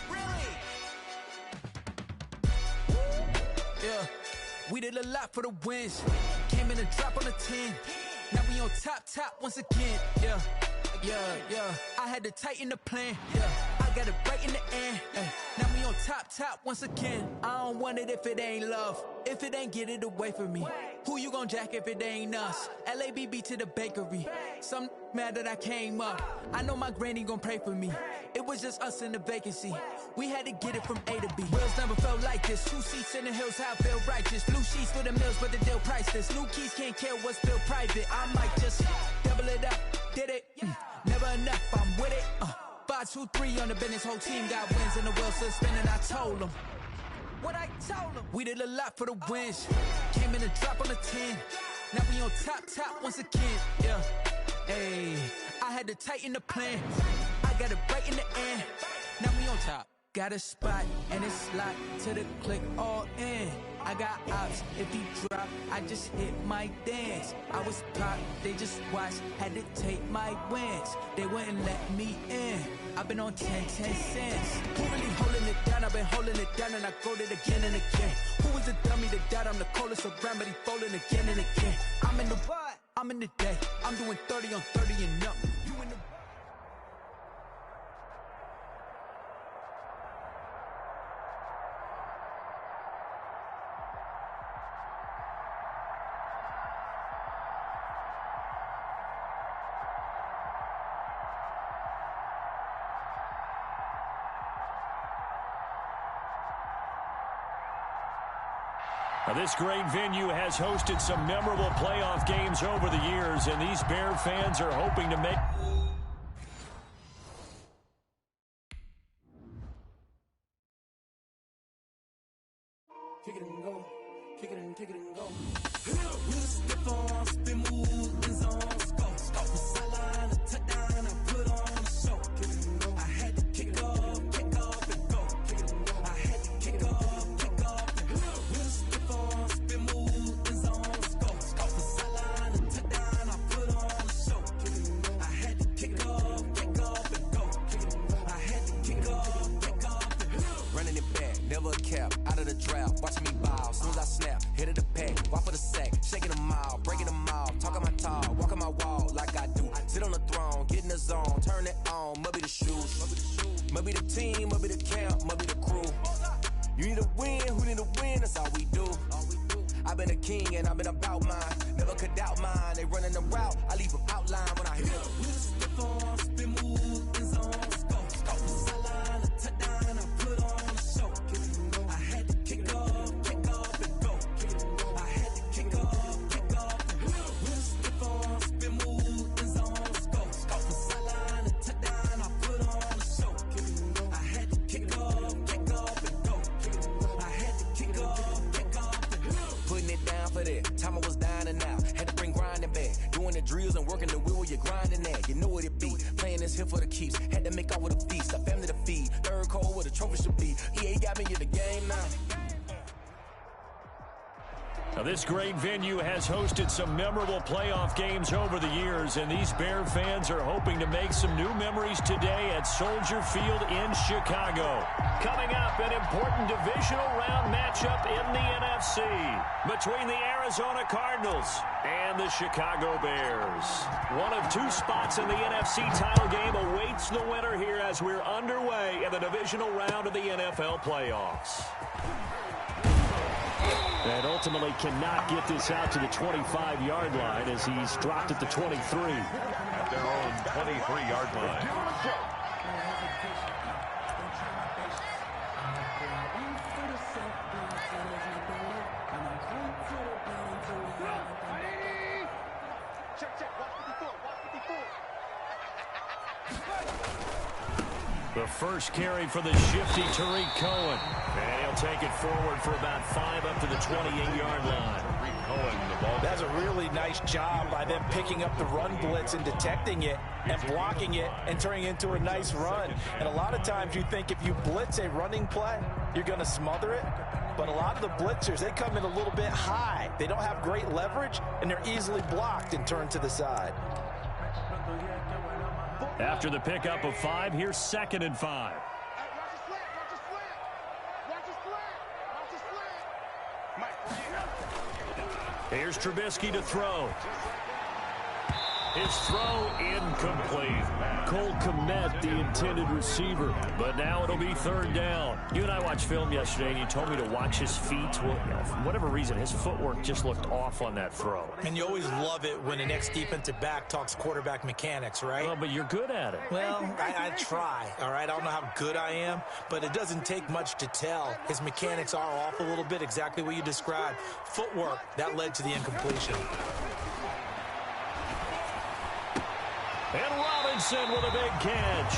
Really? Yeah, we did a lot for the wins. Came in a drop on the 10. Now we on top once again. Yeah. I had to tighten the plan. Yeah, I got it right in the end. Now we on top once again. I don't want it if it ain't love. If it ain't, get it away from me. Who you gon' jack if it ain't us? LABB to the bakery. Some mad that I came up. I know my granny gon' pray for me. It was just us in the vacancy. We had to get it from A to B. Wheels never felt like this. 2 seats in the hills, how I feel righteous. Blue sheets for the mills, but the deal priceless. New keys can't care what's still private. I might just double it up. Did it? Never enough, I'm with it. 5, 2, 3 on the business. Whole team got wins and the wheels still spinning. I told them what I told them. We did a lot for the wins. Came in a drop on the 10. Now we on top once again. Yeah. Hey, I had to tighten the plan. I got it right in the end. Now we on top. Got a spot and it's locked to the click all in. I got ops, if he drop, I just hit my dance. I was pop, they just watched, had to take my wins. They wouldn't let me in. I've been on 10 cents. Who really holding it down? I've been holding it down and I go it again and again. Who was the dummy that doubt? I'm the coldest around, but he folding again and again. I'm in the what? I'm in the day. I'm doing 30 on 30 and up. You in the Now, this great venue has hosted some memorable playoff games over the years, and these Bear fans are hoping to make... Kick it and go, kick it and go. We'll step on, spin move, in zones, go. Stop the sideline, a touchdown, I put on a show. Kick it and go. I had to kick off and go. Kick it and go. I had to kick off and go. We'll step on, spin move, in zones, go. Stop the sideline, a touchdown, I put on a show. Kick it and go. I had to kick off and go. Kick it and go. I had to kick off and go. Running it back, never a cap, out of the drought. Watching me bow, soon as I snap, hit of the pack, walk for the sack, shaking them out, breaking them out, talking my talk, walking my wall like I do. Sit on the throne, get in the zone, turn it on, must be the shoes, must be the team, must be the camp, must be the crew. You need a win, who need a win, that's all we do. I've been a king and I've been about mine, never could doubt mine. They running the route, I leave them outline when I hit them. We'll step on, spin move, in zones, go. Stop the sideline, a touchdown, I put on a show. Kick it and go. I had to kick off and go. Kick it and go. I had to kick off and go. We'll step on, spin move, in zones, go. Stop the sideline, a touchdown, I put on a show. Kick it and go. I had to kick off and go. Kick it and go. I had to kick off and go. Putting it down for that, time I was dying and out, had to bring grinding back, doing the drills and working the wheel where you're grinding at, you know what it be, playing this here for the keeps, had to make out with a feast, a family to feed, third cold where the trophy should be, EA got me in the game now. Now, this great venue has hosted some memorable playoff games over the years, and these Bear fans are hoping to make some new memories today at Soldier Field in Chicago. Coming up, an important divisional round matchup in the NFC between the Arizona Cardinals and the Chicago Bears. One of 2 spots in the NFC title game awaits the winner here as we're underway in the divisional round of the NFL playoffs. And ultimately cannot get this out to the 25-yard line as he's dropped at the 23. At their own 23-yard line. The first carry for the shifty Tariq Cohen. And he'll take it forward for about 5 up to the 28-yard line. That's a really nice job by them picking up the run blitz and detecting it and blocking it and turning it into a nice run. And a lot of times you think if you blitz a running play, you're going to smother it. But a lot of the blitzers, they come in a little bit high. They don't have great leverage, and they're easily blocked and turned to the side. After the pickup of 5, here's 2nd and 5. Here's Trubisky to throw. His throw incomplete. Cole Kmet, the intended receiver. But now it'll be 3rd down. You and I watched film yesterday, and you told me to watch his feet. Well, for whatever reason, his footwork just looked off on that throw. And you always love it when the next defensive back talks quarterback mechanics, right? Well, but you're good at it. Well, I try, all right? I don't know how good I am, but it doesn't take much to tell. His mechanics are off a little bit, exactly what you described. Footwork, that led to the incompletion. And Robinson with a big catch.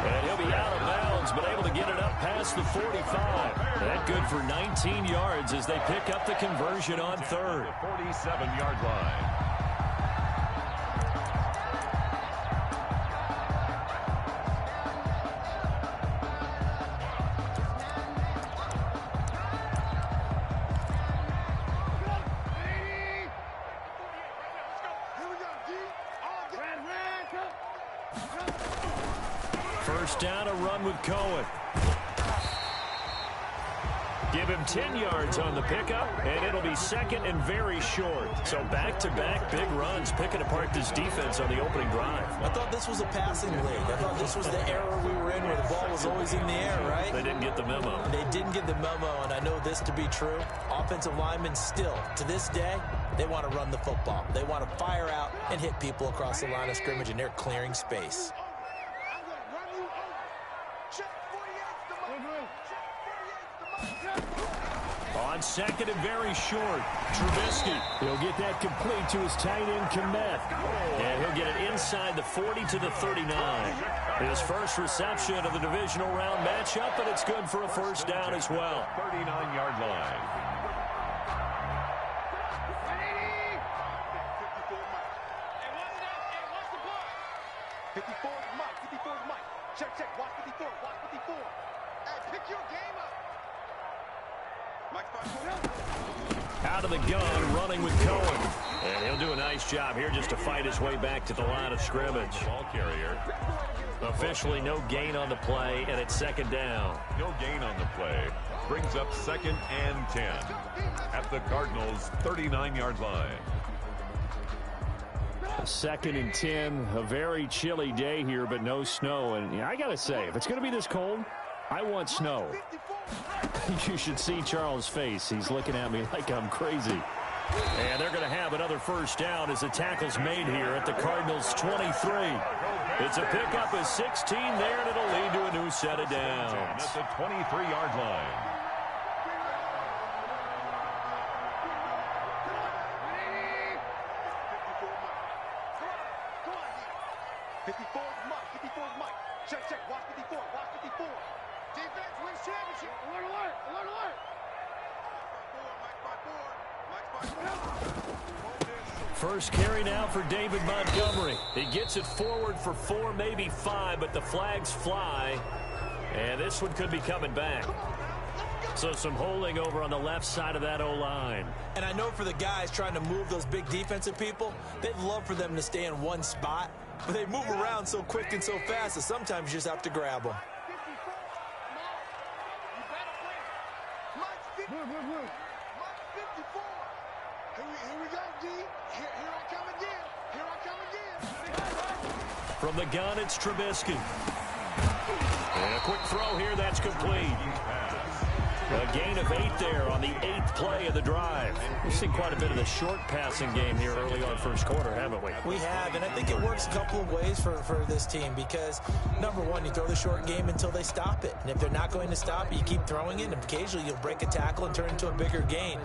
And he'll be out of bounds, but able to get it up past the 45. That good for 19 yards as they pick up the conversion on 3rd. 47-yard line. First down, a run with Cohen. Give him 10 yards on the pickup, and it'll be 2nd and very short. So back-to-back big runs, picking apart this defense on the opening drive. I thought this was a passing league. I thought this was the era we were in where the ball was always in the air, right? They didn't get the memo. They didn't get the memo, and I know this to be true. Offensive linemen still, to this day, they want to run the football. They want to fire out and hit people across the line of scrimmage, and they're clearing space. On 2nd and very short, Trubisky. He'll get that complete to his tight end, Kmet. And he'll get it inside the 40 to the 39. His first reception of the divisional round matchup, and it's good for a first down as well. 39-yard line. Out of the gun, running with Cohen. And he'll do a nice job here just to fight his way back to the line of scrimmage. Ball carrier. Officially no gain on the play, and it's 2nd down. No gain on the play. Brings up 2nd and 10 at the Cardinals' 39-yard line. 2nd and 10, a very chilly day here, but no snow. And I got to say, if it's going to be this cold, I want snow. You should see Charles' face. He's looking at me like I'm crazy. And they're going to have another first down as the tackle's made here at the Cardinals' 23. It's a pickup of 16 there, and it'll lead to a new set of downs. At the 23-yard line. First carry now for David Montgomery. He gets it forward for 4, maybe 5, but the flags fly. And this one could be coming back. So some holding over on the left side of that O-line. And I know for the guys trying to move those big defensive people, they'd love for them to stay in one spot. But they move around so quick and so fast that sometimes you just have to grab them. From the gun, it's Trubisky. And a quick throw here, that's complete. A gain of 8 there on the 8th play of the drive. We've seen quite a bit of the short passing game here early on first quarter, haven't we? We have, and I think it works a couple of ways for this team because, number one, you throw the short game until they stop it. And if they're not going to stop it, you keep throwing it, and occasionally you'll break a tackle and turn it into a bigger gain.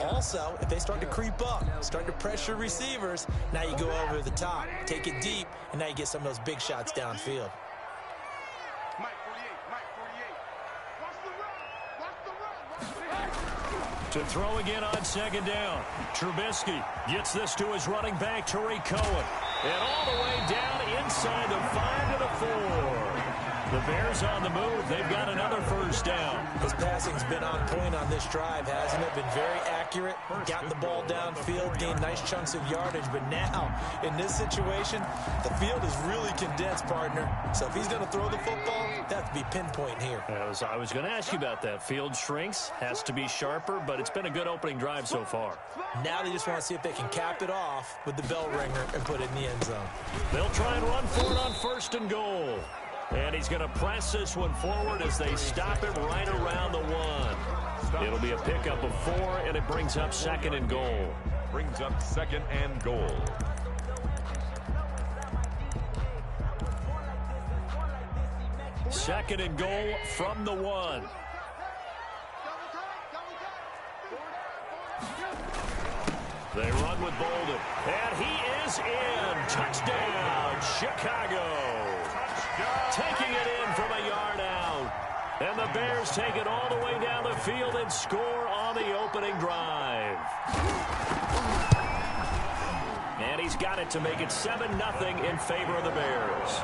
Also, if they start to creep up, start to pressure receivers, now you go over the top, take it deep, and now you get some of those big shots downfield. To throw again on 2nd down. Trubisky gets this to his running back, Tariq Cohen. And all the way down inside the 5 to the 4. The Bears on the move. They've got another first down. His passing's been on point on this drive, hasn't it? Been very accurate. Got the ball downfield, gained nice chunks of yardage. But now, in this situation, the field is really condensed, partner. So if he's going to throw the football, that has to be pinpoint here. I was going to ask you about that. Field shrinks, has to be sharper, but it's been a good opening drive so far. Now they just want to see if they can cap it off with the bell ringer and put it in the end zone. They'll try and run for it on 1st and goal. And he's going to press this one forward as they stop it right around the 1. It'll be a pickup of 4, and it brings up 2nd and goal. Brings up 2nd and goal. Second and goal from the 1. They run with Bolden. And he is in. Touchdown, Chicago. Taking it in from a yard out. And the Bears take it all the way down the field and score on the opening drive. And he's got it to make it 7-0 in favor of the Bears.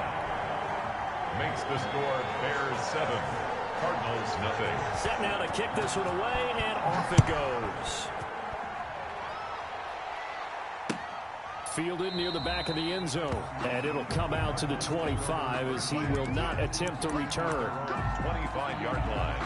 Makes the score Bears 7, Cardinals nothing. Set now to kick this one away, and off it goes. Fielded near the back of the end zone. And it'll come out to the 25 as he will not attempt to return. 25-yard line.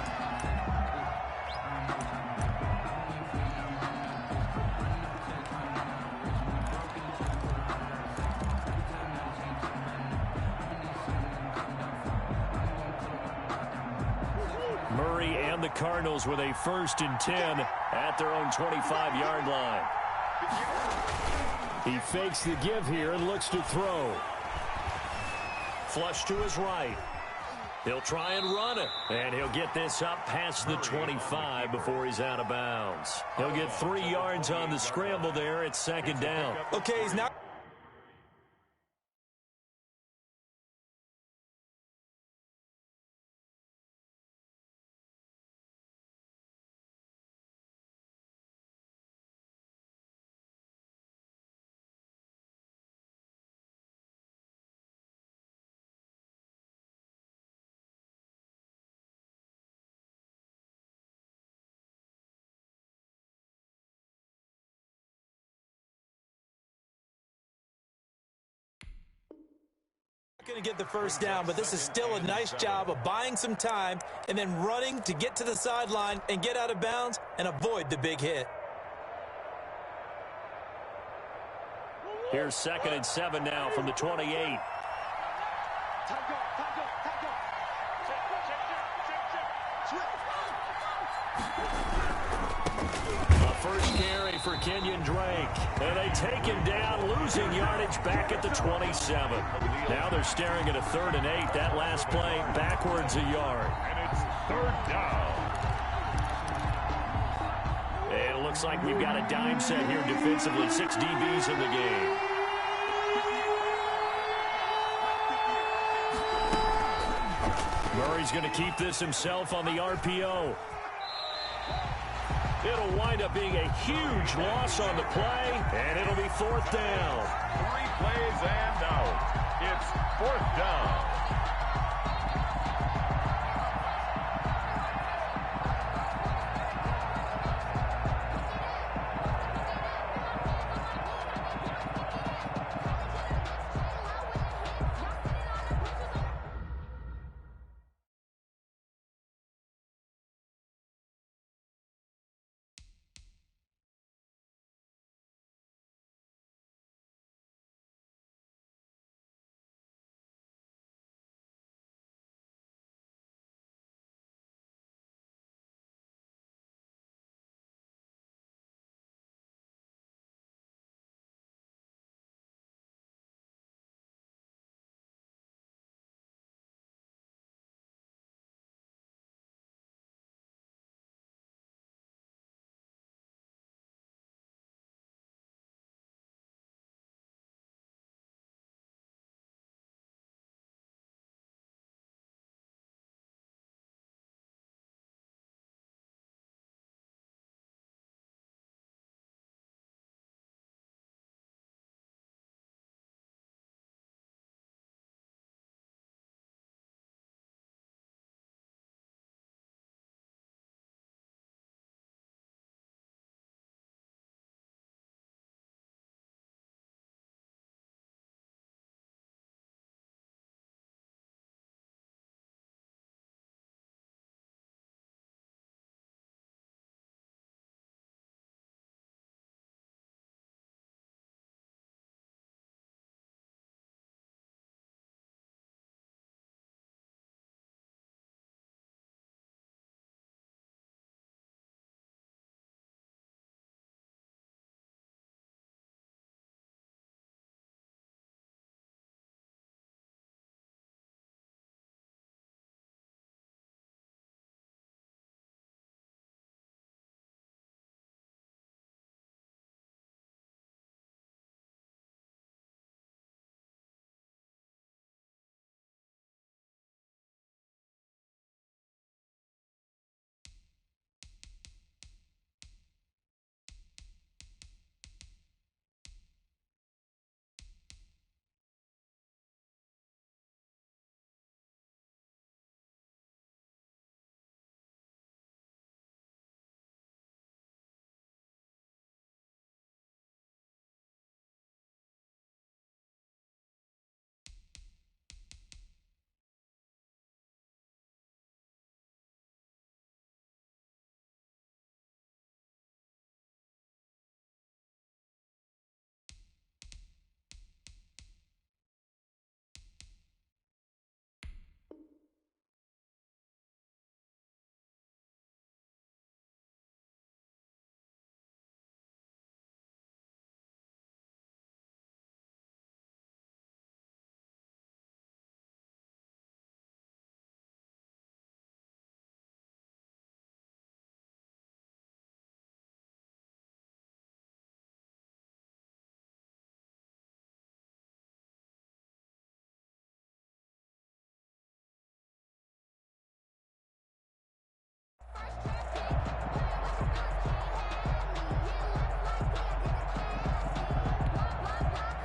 Murray and the Cardinals with a 1st and 10 at their own 25-yard line. He fakes the give here and looks to throw. Flush to his right. He'll try and run it. And he'll get this up past the 25 before he's out of bounds. He'll get 3 yards on the scramble there at 2nd down. Okay, he's now going to get the first down, but this is still a nice job of buying some time and then running to get to the sideline and get out of bounds and avoid the big hit. Here's 2nd and 7 now from the 28. First carry for Kenyon Drake. And they take him down, losing yardage back at the 27. Now they're staring at a 3rd and 8. That last play backwards a yard. And it's 3rd down. And it looks like we've got a dime set here defensively. 6 DBs in the game. Murray's going to keep this himself on the RPO. It'll wind up being a huge loss on the play, and it'll be 4th down. 3 plays and out. It's 4th down.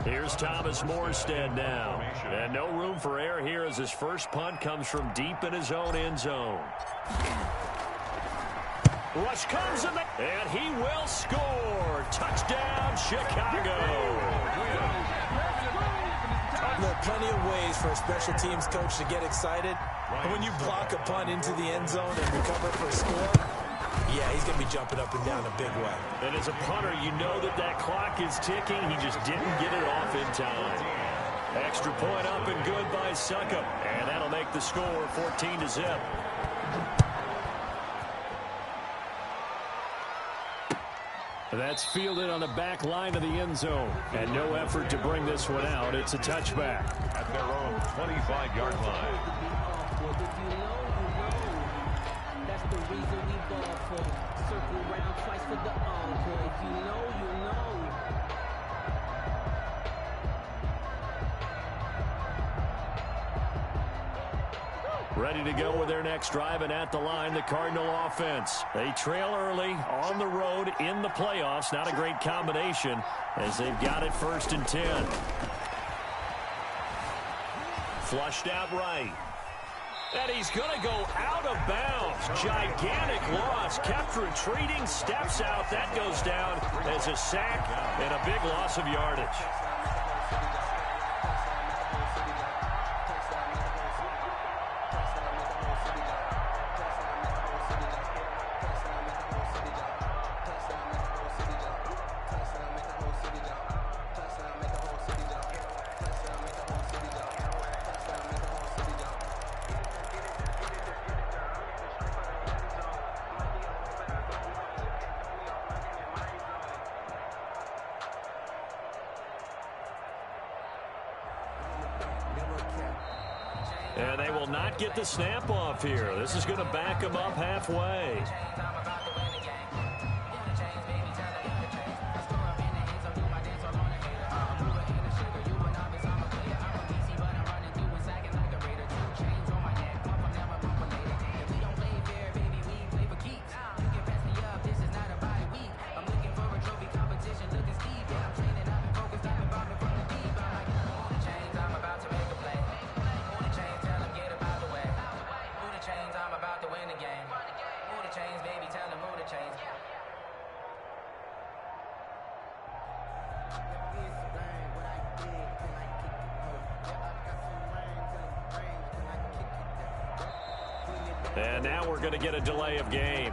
Here's Thomas Morstead now. And no room for error here as his first punt comes from deep in his own end zone. Rush comes and he will score. Touchdown, Chicago. There are plenty of ways for a special teams coach to get excited. And when you block a punt into the end zone and recover for a score, yeah, he's going to be jumping up and down a big way. And as a punter, you know that clock is ticking. He just didn't get it off in time. Extra point up and good by Succop. And that'll make the score 14-0. That's fielded on the back line of the end zone. And no effort to bring this one out. It's a touchback. At their own 25-yard line. That's the reason we ball for. Circle round twice for the encore. If you know, you know. Ready to go with their next drive, and at the line, the Cardinal offense. They trail early on the road in the playoffs. Not a great combination as they've got it 1st and 10. Flushed out right. And he's going to go out of bounds. Gigantic loss. Kept retreating. Steps out. That goes down as a sack and a big loss of yardage. And they will not get the snap off here. This is going to back them up halfway. And now we're going to get a delay of game.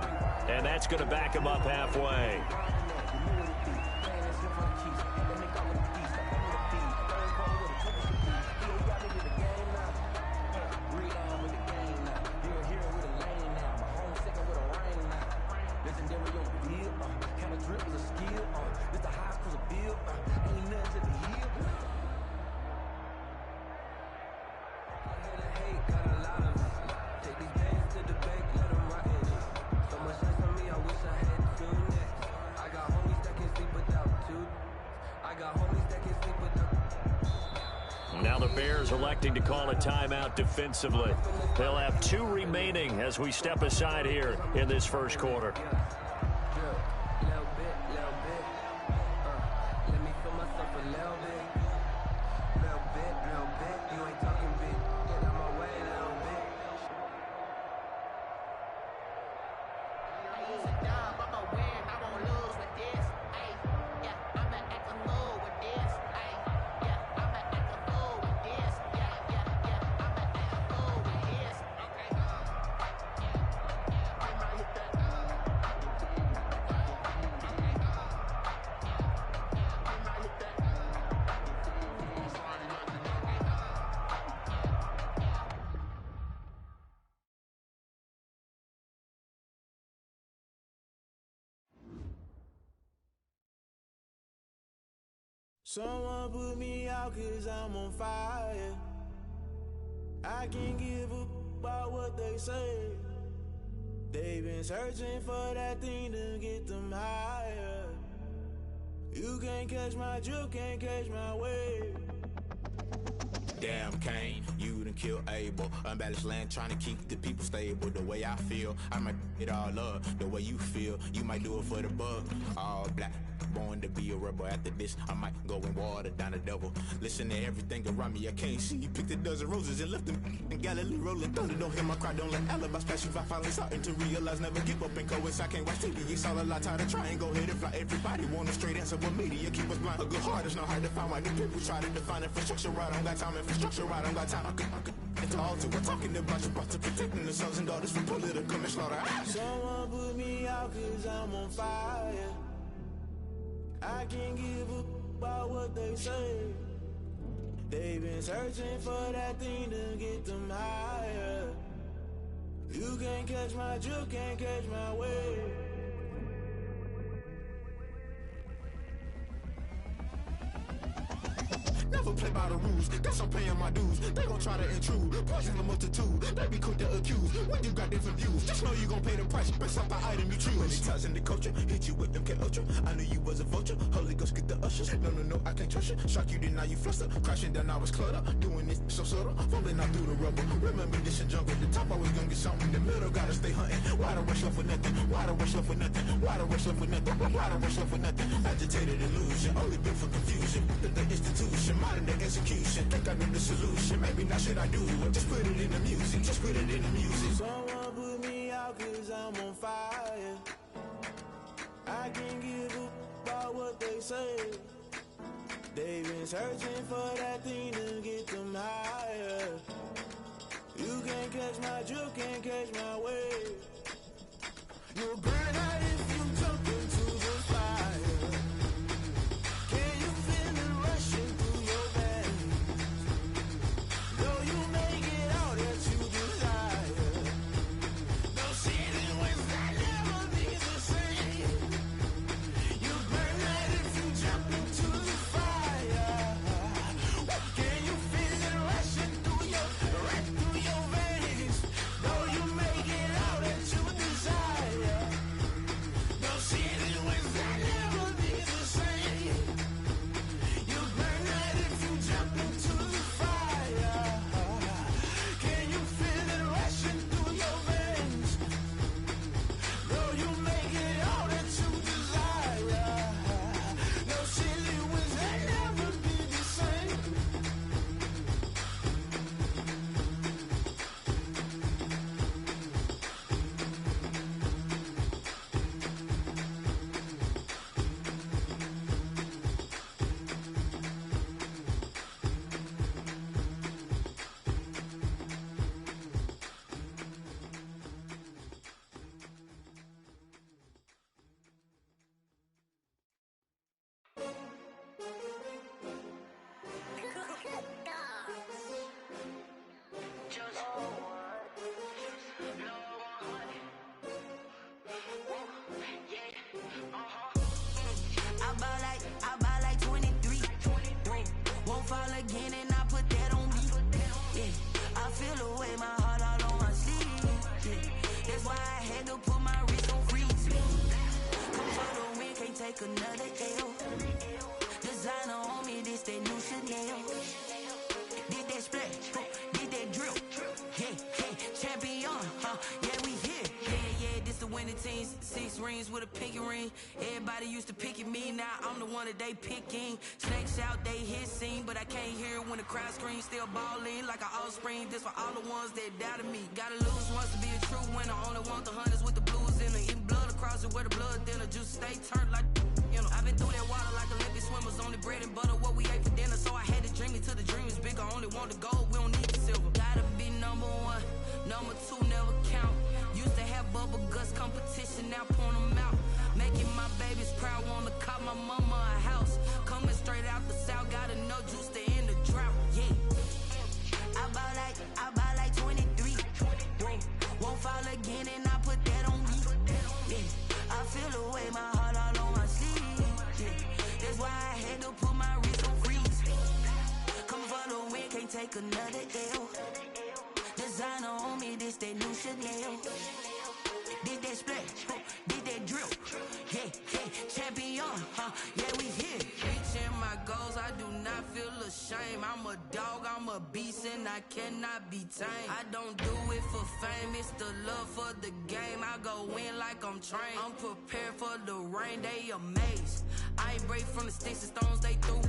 And that's going to back him up halfway. Now the Bears electing to call a timeout defensively. They'll have 2 remaining as we step aside here in this first quarter. Someone put me out 'cause I'm on fire. I can't give a about what they say. They've been searching for that thing to get them higher. You can't catch my drift, can't catch my wave. Damn, Kane, you done killed Abel. Unbalanced land, trying to keep the people stable. The way I feel, I might it all up. The way you feel, you might do it for the buck. All black, born to be a rebel. After this, I might go and water down the devil. Listen to everything around me, I can't see. He picked a dozen roses and left them in Galilee rolling thunder. Don't hear my cry, don't let alibis pass you. I finally starting to realize, never give up and coincide. Can't watch TV, it's all a lot, tired of trying, go ahead and fly. Everybody want a straight answer, but media keep us blind. A good heart is not hard to find. Why do people try to define infrastructure right? I don't got time, infrastructure right, I don't got time. I could it's all to we're talking about you, about to protecting the sons and daughters from political manslaughter. Someone put me out cause I'm on fire. I can't give up about what they say. They've been searching for that thing to get them higher. You can't catch my drift, can't catch my wave. Never play by the rules, guess I'm paying my dues. They gon' try to intrude, poison the multitude. They be quick to accuse, when you got different views. Just know you gon' pay the price, based off the item you choose. Many times in the culture, hit you with MK Ultra. I knew you was a vulture, Holy Ghost get the ushers. No, I can't trust you. Shock you, then now you fluster. Crashing down, I was clutter. Doing this so subtle, falling out through the rubble. Remember this in jungle, the top always gonna get something. The middle gotta stay hunting. Why the rush left for nothing? Why the rush left for nothing? Why the rush left for nothing? Why the rush left for nothing? Agitated illusion, only built for confusion. The institution, modern day execution. Think I know the solution. Maybe not should I do it? Just put it in the music. Just put it in the music. Someone put me out cause I'm on fire. I can't give up about what they say. They've been searching for that thing to get them higher. You can't catch my drift, can't catch my wave. You'll burn out if you jump into the fire. Can you feel it rushing through your veins? Though you make it all that you desire. No ceiling wins that never be the same. You burn out if you jump into the fire. Can you feel it rushing through your veins? Though you make it all that you desire. No ceiling wins that never be the same. You burn out if you jump into the fire. Can you feel it rushing through your veins? Though you make it all that you desire. No ceiling wins that never be the same. I buy like 23. Won't fall again and I put that on me. Yeah, I feel the way my heart all on my sleeve. Yeah, that's why I had to put my wrist on freeze. Come for the win, can't take another L. Designer on me, this that new Chanel. Did that splash, did that drill. Yeah, champion, yeah, we here. Yeah, this the winning team. 6 rings with a pinky ring. Everybody used to pick at me, now I'm the one that they picking. Snakes out, they hit scene, but I can't hear it when the crowd screams. Still balling like an offspring. This for all the ones that doubted me. Gotta lose once to be a true winner. Only want the hunters with the blues in it. Eating blood across it where the blood thinner. Juice stay turned like, you know. I've been through that water like Olympic swimmers. Only bread and butter, what we ate for dinner. So I had to dream it till the dream is big. I only want the gold, we don't need the silver. Gotta be number 1, number 2 never count. Used to have bubble guts competition, now point them out. Making my babies proud, wanna cop my mama a house. Coming straight out the south, gotta know juice to end the drought. Yeah, I buy like 23. Won't fall again and I put that on me. Yeah, I feel the way my heart all on my sleeve. Yeah, that's why I had to put my wrist on freeze. Coming for the win, can't take another L. Designer on me, this that new Chanel. Did that splash, did that drill. Yeah, champion, yeah, we here. Reaching my goals, I do not feel shame. I'm a dog, I'm a beast, and I cannot be tamed. I don't do it for fame, it's the love for the game. I go in like I'm trained. I'm prepared for the rain, they amazed. I ain't break from the sticks and stones they threw.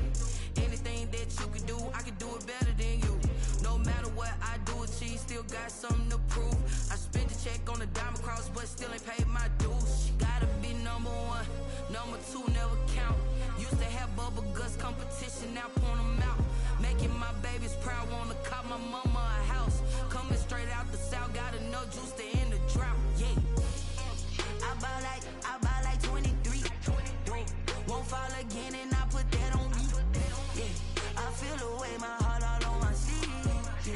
Anything that you can do, I can do it better than you. No matter what I do, achieve, still got something to prove. I spent the check on the diamond cross, but still ain't paid my dues. Gotta be number one, number two never count. Used to have bubble guts competition, now point them out. Making my babies proud, wanna cop my mama a house. Coming straight out the south, got enough juice to end the drought. Yeah, I buy like 23. Won't fall again, and I put that on me. Yeah, I feel the way, my heart all on my sleeve. Yeah,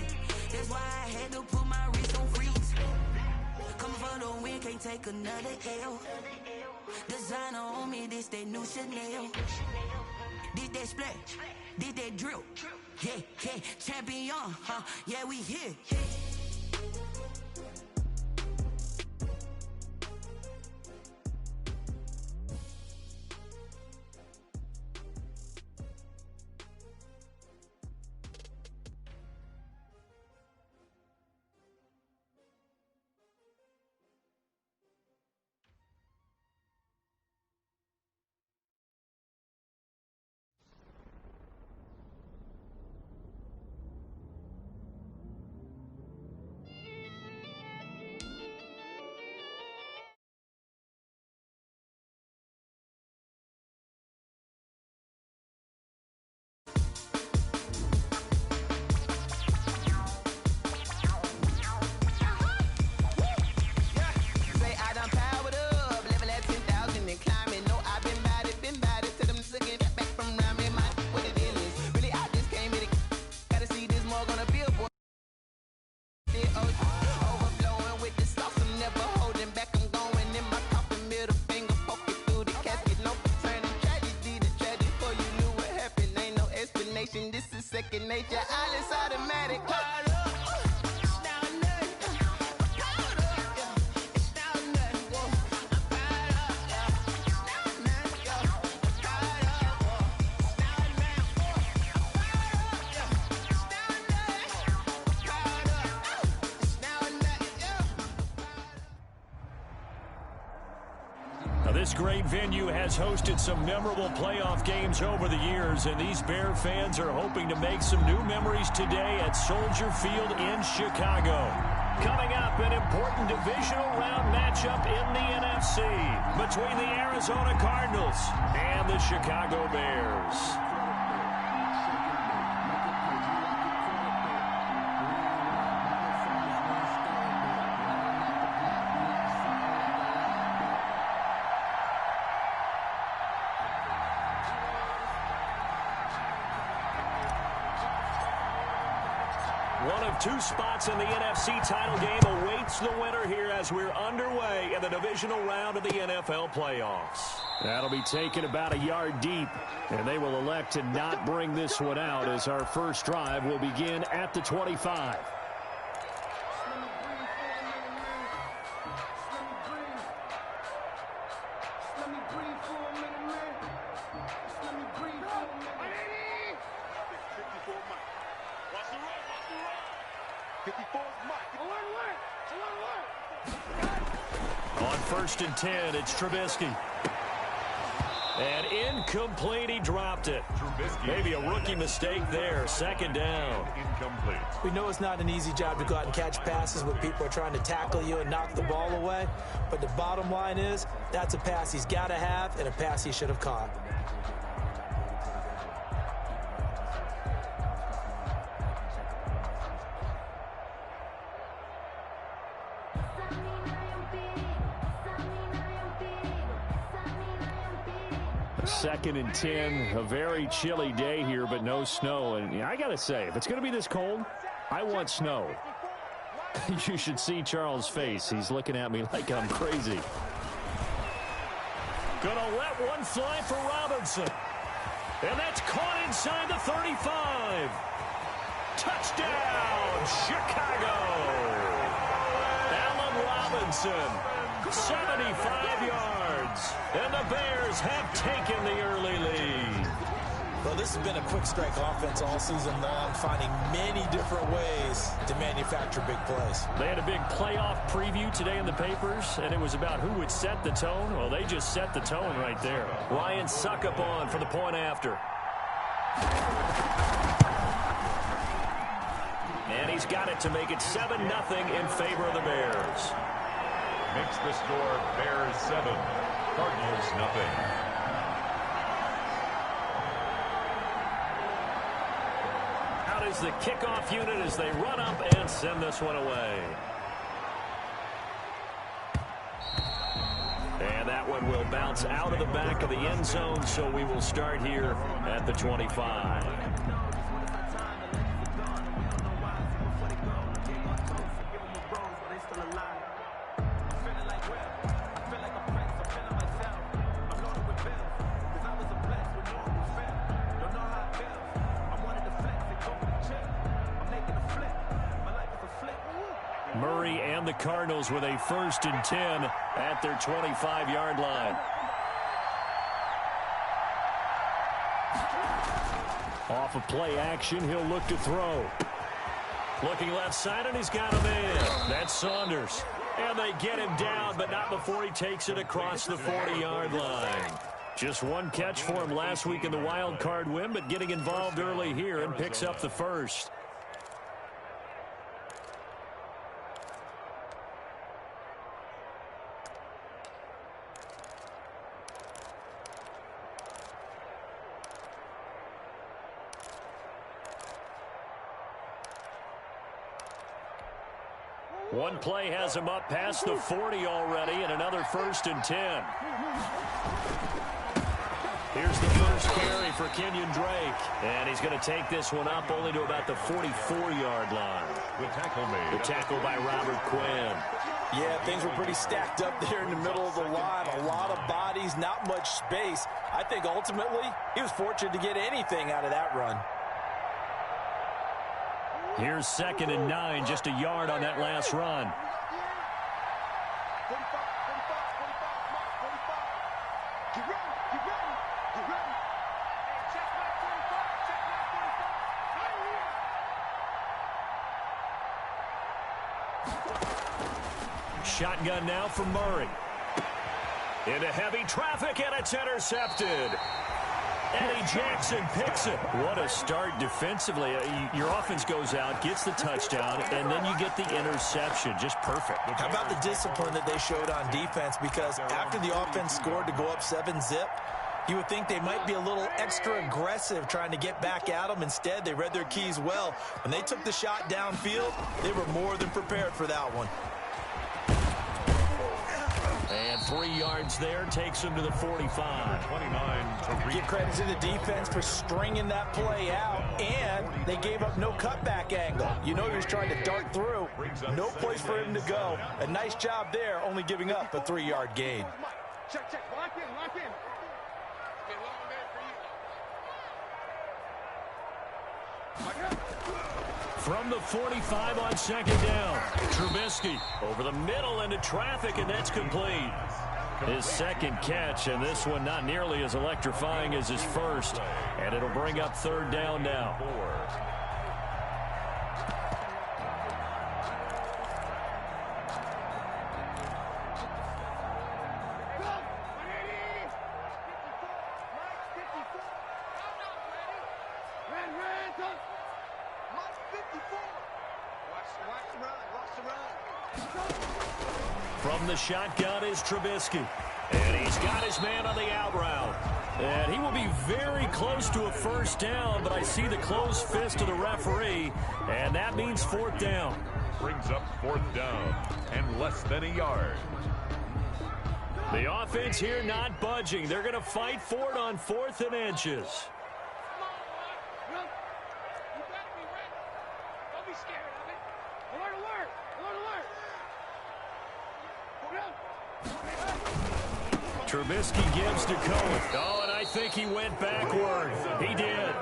that's why I had to put my wrist on freeze. Coming for the win, can't take another L. Designer on me, this that new Chanel. Did that splash, did that drill. Yeah, yeah, champion, huh? Yeah, we here. Nature, all is automatic. This great venue has hosted some memorable playoff games over the years, and these Bear fans are hoping to make some new memories today at Soldier Field in Chicago. Coming up, an important divisional round matchup in the NFC between the Arizona Cardinals and the Chicago Bears. One of two spots in the NFC title game awaits the winner here as we're underway in the divisional round of the NFL playoffs. That'll be taken about a yard deep, and they will elect to not bring this one out as our first drive will begin at the 25. On 1st and 10, it's Trubisky. And incomplete, he dropped it. Maybe a rookie mistake there. 2nd down. Incomplete. We know it's not an easy job to go out and catch passes when people are trying to tackle you and knock the ball away. But the bottom line is, that's a pass he's got to have and a pass he should have caught. Second and 10, a very chilly day here, but no snow. And I got to say, if it's going to be this cold, I want snow. You should see Charles' face. He's looking at me like I'm crazy. Gonna let one fly for Robinson. And that's caught inside the 35. Touchdown, Chicago. Allen Robinson, 75 yards. And the Bears have taken the early lead. Well, this has been a quick strike offense all season long, finding many different ways to manufacture big plays. They had a big playoff preview today in the papers, and it was about who would set the tone. Well, they just set the tone right there. Ryan Suckup on for the point after. And he's got it to make it 7-0 in favor of the Bears. Makes the score Bears 7, Cardinals nothing. Out is the kickoff unit as they run up and send this one away. And that one will bounce out of the back of the end zone, so we will start here at the 25. Murray and the Cardinals with a 1st and 10 at their 25-yard line. Off of play action, he'll look to throw. Looking left side, and he's got a man. That's Saunders. And they get him down, but not before he takes it across the 40-yard line. Just one catch for him last week in the wild card win, but getting involved early here and picks up the 1st. One play has him up past the 40 already, and another 1st and 10. Here's the first carry for Kenyon Drake. And he's going to take this one up only to about the 44-yard line. The tackle made. The tackle by Robert Quinn. Yeah, things were pretty stacked up there in the middle of the line. A lot of bodies, not much space. I think ultimately he was fortunate to get anything out of that run. Here's 2nd and 9, just a yard on that last run. Shotgun now from Murray. Into heavy traffic, and it's intercepted. Eddie Jackson picks it. What a start defensively. Your offense goes out, gets the touchdown, and then you get the interception. Just perfect. How about the discipline that they showed on defense? Because after the offense scored to go up 7-zip, you would think they might be a little extra aggressive trying to get back at them. Instead, they read their keys well. When they took the shot downfield, they were more than prepared for that one. And 3 yards there takes him to the 45. 29 to Give credit to the defense for stringing that play out, and they gave up no cutback angle. You know he was trying to dart through. No place for him to go. A nice job there, only giving up a 3-yard gain. Check. Lock in. From the 45 on 2nd down, Trubisky over the middle into traffic, and that's complete. His 2nd catch, and this one not nearly as electrifying as his first, and it'll bring up 3rd down now. From the shotgun is Trubisky. And he's got his man on the out route. And he will be very close to a 1st down, but I see the closed fist of the referee, and that means 4th down. Brings up 4th down and less than a yard. The offense here not budging. They're going to fight for it on 4th and inches. Trubisky gives to Cohen. Oh, and I think he went backward. He did.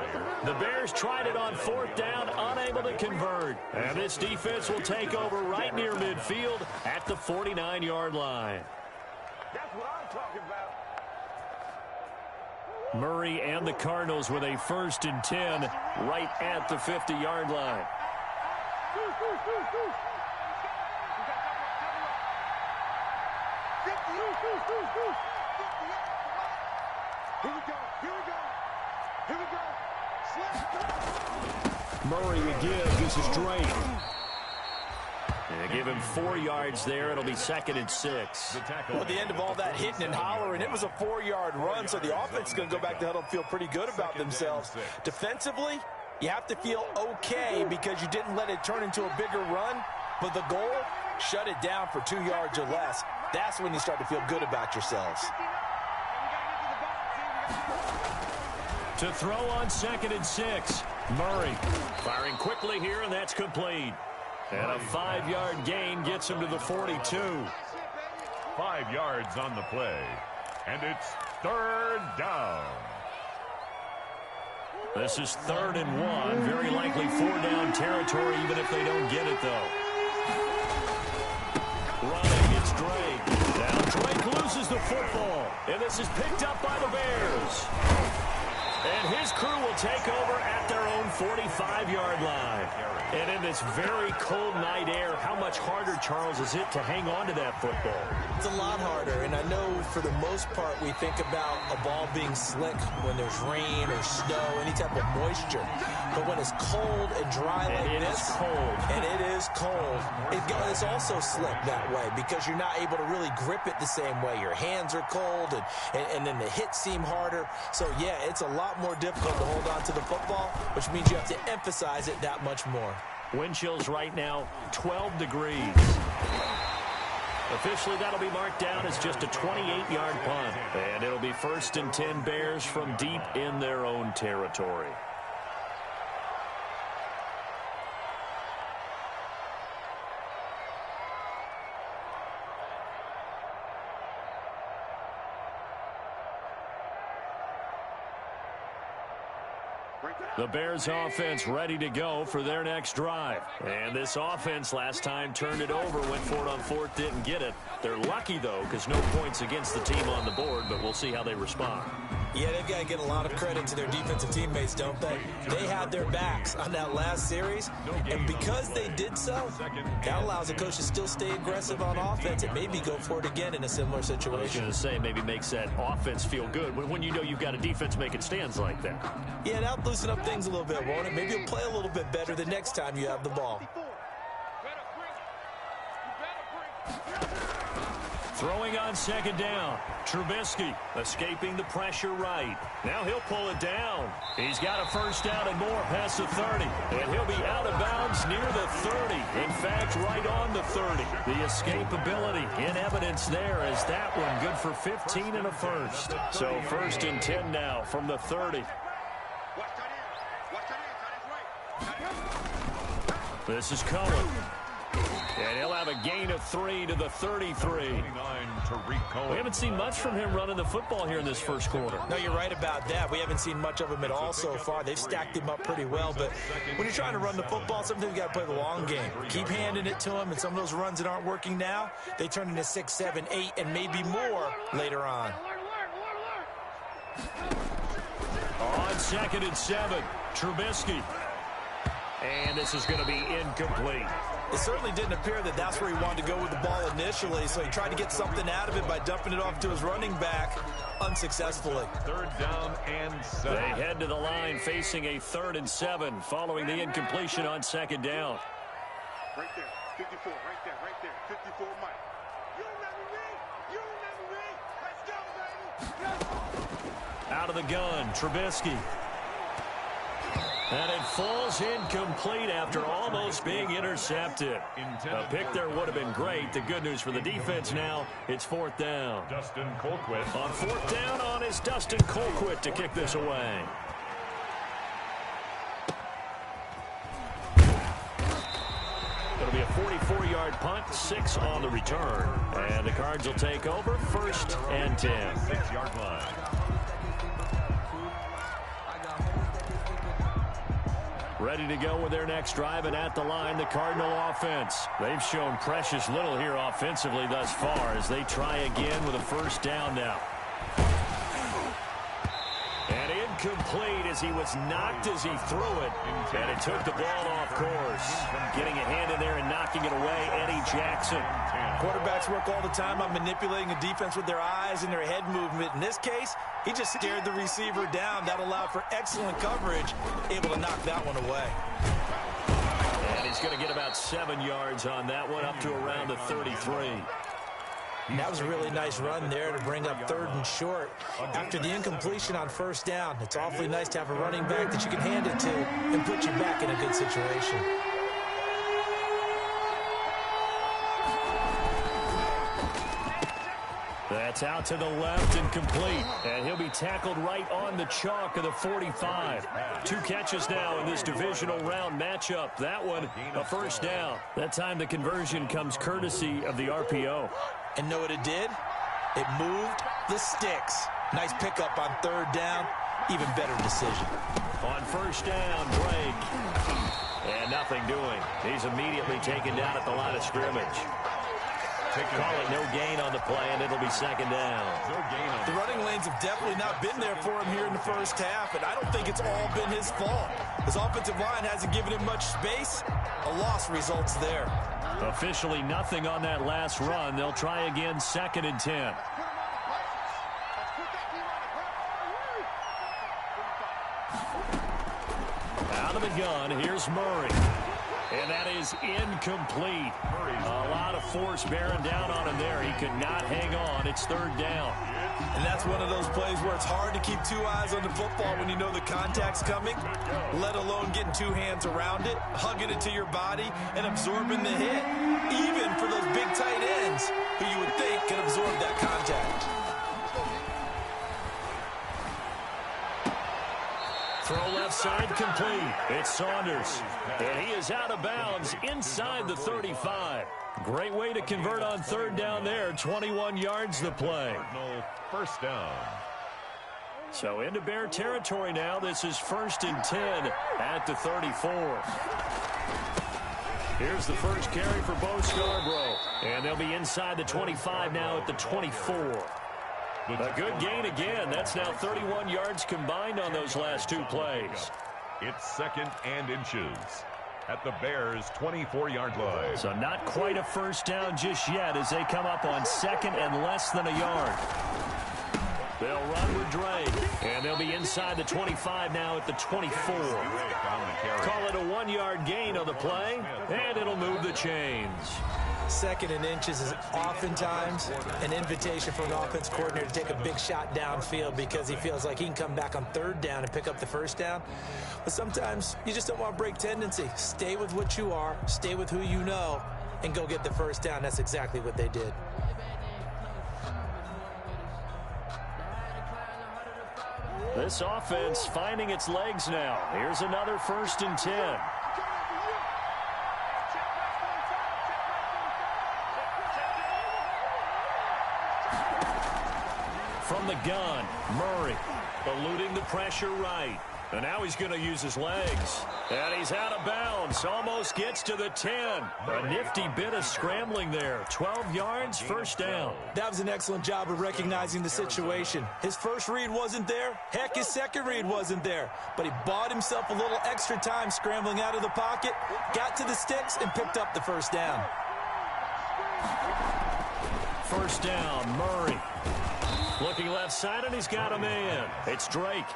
The Bears tried it on 4th down, unable to convert. And this defense will take over right near midfield at the 49-yard line. That's what I'm talking about. Murray and the Cardinals with a 1st and 10 right at the 50-yard line. Murray again, this is Drake. And give him 4 yards there. It'll be 2nd and 6. Well, at the end of all that hitting and hollering, it was a 4-yard run, so the offense is going to go back to huddle and feel pretty good about themselves. Defensively, you have to feel okay because you didn't let it turn into a bigger run, but the goal, shut it down for 2 yards or less. That's when you start to feel good about yourselves. To throw on 2nd and 6. Murray firing quickly here, and that's complete. And a 5-yard gain gets him to the 42. 5 yards on the play. And it's 3rd down. This is 3rd and 1. Very likely 4-down territory, even if they don't get it, though. Running, it's Drake. Now Drake loses the football. And this is picked up by the Bears. And his crew will take over at their own 45-yard line. And in this very cold night air, how much harder, Charles, is it to hang on to that football? It's a lot harder, and I know for the most part we think about a ball being slick when there's rain or snow, any type of moisture. But when it's cold and dry like this, and it is cold, it's also slick that way because you're not able to really grip it the same way. Your hands are cold, and then the hits seem harder. So, yeah, it's a lot more difficult to hold on to the football, which means you have to emphasize it that much more. Wind chills right now, 12 degrees. Officially, that'll be marked down as just a 28-yard punt. And it'll be 1st and 10 Bears from deep in their own territory. The Bears offense ready to go for their next drive. And this offense last time turned it over, went for it on 4th, didn't get it. They're lucky, though, because no points against the team on the board, but we'll see how they respond. Yeah, they've got to get a lot of credit to their defensive teammates, don't they? They had their backs on that last series, and because they did so, that allows the coach to still stay aggressive on offense and maybe go for it again in a similar situation. I was going to say, maybe makes that offense feel good when you know you've got a defense making stands like that. Yeah, that'll loosen up things a little bit, won't it? Maybe you'll play a little bit better the next time you have the ball. Throwing on 2nd down. Trubisky escaping the pressure right. Now he'll pull it down. He's got a 1st down and more past the 30. And he'll be out of bounds near the 30. In fact, right on the 30. The escapability in evidence there as that one good for 15 and a 1st. So 1st and 10 now from the 30. This is Cohen. And he'll have a gain of 3 to the 33. We haven't seen much from him running the football here in this first quarter. No, you're right about that. We haven't seen much of him at all so far. They've stacked him up pretty well. But when you're trying to run the football, sometimes you got to play the long game. Keep handing it to him, and some of those runs that aren't working now, they turn into 6, 7, 8, and maybe more later on. On 2nd and 7, Trubisky. And this is going to be incomplete. It certainly didn't appear that that's where he wanted to go with the ball initially, so he tried to get something out of it by dumping it off to his running back unsuccessfully. 3rd down and 7. They head to the line facing a 3rd and 7 following the incompletion on 2nd down. Right there, 54, right there, 54, Mike. You remember me, let's go, baby. Out of the gun, Trubisky. And it falls incomplete after almost being intercepted. A pick there would have been great. The good news for the defense now, it's 4th down. Dustin Colquitt. On 4th down on is Dustin Colquitt to kick this away. It'll be a 44-yard punt, 6 on the return. And the Cards will take over 1st and 10. 6-yard line. Ready to go with their next drive, and at the line, the Cardinal offense. They've shown precious little here offensively thus far as they try again with a 1st down now. incomplete as he was knocked as he threw it, and it took the ball off course. Getting a hand in there and knocking it away, Eddie Jackson. Quarterbacks work all the time on manipulating a defense with their eyes and their head movement. In this case, he just stared the receiver down. That allowed for excellent coverage, able to knock that one away. And he's going to get about 7 yards on that one, up to around the 33. And that was a really nice run there to bring up 3rd and short. After the incompletion on 1st down, it's awfully nice to have a running back that you can hand it to and put you back in a good situation. That's out to the left and complete. And he'll be tackled right on the chalk of the 45. 2 catches now in this divisional round matchup. That one, a 1st down. That time the conversion comes courtesy of the RPO. And know what it did? It moved the sticks. Nice pickup on 3rd down. Even better decision. On 1st down, Drake. And nothing doing. He's immediately taken down at the line of scrimmage. Call it no gain on the play, and it'll be 2nd down. The running lanes have definitely not been there for him here in the 1st half, and I don't think it's all been his fault. His offensive line hasn't given him much space. A loss results there. Officially nothing on that last run. They'll try again, 2nd and 10. Out of the gun, here's Murray. And that is incomplete. A lot of force bearing down on him there. He could not hang on. It's 3rd down. And that's one of those plays where it's hard to keep 2 eyes on the football when you know the contact's coming, let alone getting 2 hands around it, hugging it to your body, and absorbing the hit. Even for those big tight ends who you would think can absorb that contact. Throw left side complete. It's Saunders. And he is out of bounds inside the 35. Great way to convert on 3rd down there. 21 yards the play. 1st down. So into Bear territory now. This is 1st and 10 at the 34. Here's the first carry for Bo Scarborough. And they'll be inside the 25 now at the 24. A good gain again. That's now 31 yards combined on those last 2 plays. It's 2nd and inches at the Bears' 24-yard line. So not quite a 1st down just yet as they come up on 2nd and less than a yard. They'll run with Drake, and they'll be inside the 25 now at the 24. Call it a 1-yard gain on the play, and it'll move the chains. 2nd and inches is oftentimes an invitation for an offense coordinator to take a big shot downfield because he feels like he can come back on 3rd down and pick up the 1st down. But sometimes you just don't want to break tendency. Stay with what you are, stay with who you know, and go get the 1st down. That's exactly what they did. This offense finding its legs now. Here's another 1st and 10. From the gun, Murray eluding the pressure right. And now he's going to use his legs. And he's out of bounds. Almost gets to the 10. A nifty bit of scrambling there. 12 yards, 1st down. That was an excellent job of recognizing the situation. His first read wasn't there. Heck, his second read wasn't there. But he bought himself a little extra time scrambling out of the pocket, got to the sticks, and picked up the 1st down. 1st down, Murray. Looking left side, and he's got a man. It's Drake.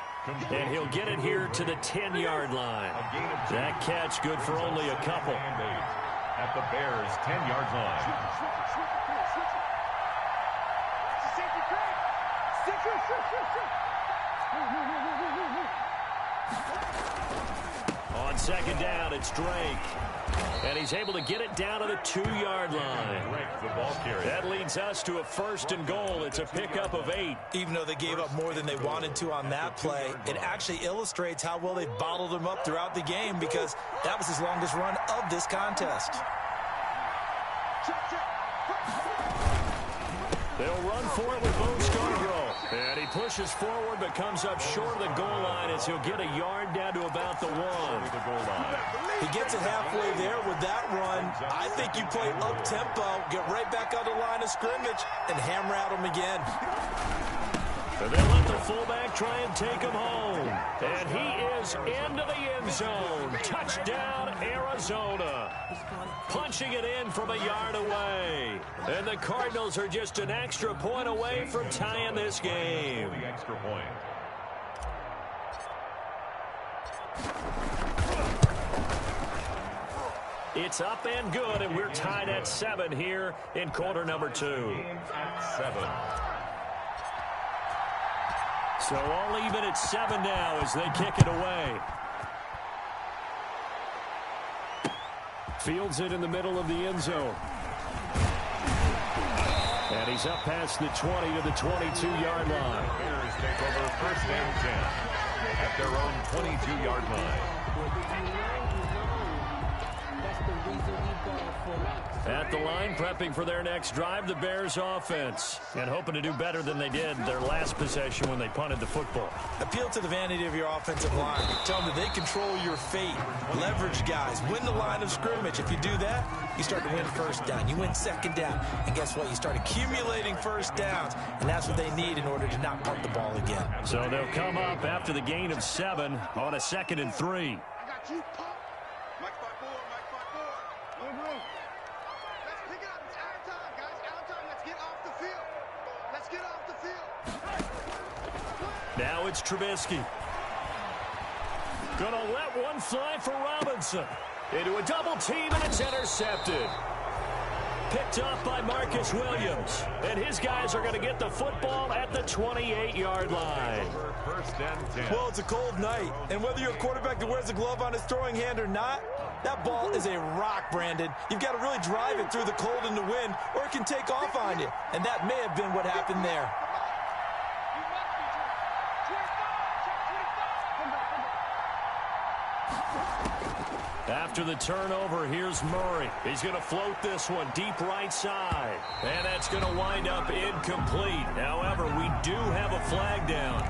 And he'll get it here to the 10-yard line. That catch good for only a couple. At the Bears' 10-yard line. On 2nd down, it's Drake. And he's able to get it down to the 2-yard line. That leads us to a 1st and goal. It's a pickup of 8. Even though they gave up more than they wanted to on that play, it actually illustrates how well they bottled him up throughout the game because that was his longest run of this contest. They'll run for it with Bo Scarborough. And he pushes forward but comes up short of the goal line as he'll get a yard down to about the 1. He gets it halfway there with that run. I think you play up-tempo, get right back on the line of scrimmage, and hammer at him again. And they let the fullback try and take him home. And he is into the end zone. Touchdown, Arizona. Punching it in from a yard away. And the Cardinals are just an extra point away from tying this game. The extra point. It's up and good, and we're tied at 7 here in quarter number 2. 7. So all even at 7 now as they kick it away. Fields it in the middle of the end zone. And he's up past the 20 to the 22-yard line. Bears take over first and 10 at their own 22-yard line. At the line, prepping for their next drive, the Bears offense. And hoping to do better than they did their last possession when they punted the football. Appeal to the vanity of your offensive line. Tell them that they control your fate. Leverage guys. Win the line of scrimmage. If you do that, you start to win first down. You win second down. And guess what? You start accumulating first downs. And that's what they need in order to not punt the ball again. So they'll come up after the gain of 7 on a 2nd and 3. I got you, pump. Mike 5-4, Mike 5-4. No room. Let's pick it up. It's out of time, guys. Out of time. Let's get off the field. Let's get off the field. Now it's Trubisky. Gonna let one fly for Robinson. Into a double team, and it's intercepted. Picked off by Marcus Williams. And his guys are going to get the football at the 28-yard line. First and 10. Well, it's a cold night. And whether you're a quarterback that wears a glove on his throwing hand or not, that ball is a rock, Brandon. You've got to really drive it through the cold and the wind, or it can take off on you. And that may have been what happened there. After the turnover, here's Murray. He's going to float this one deep right side. And that's going to wind up incomplete. However, we do have a flag down.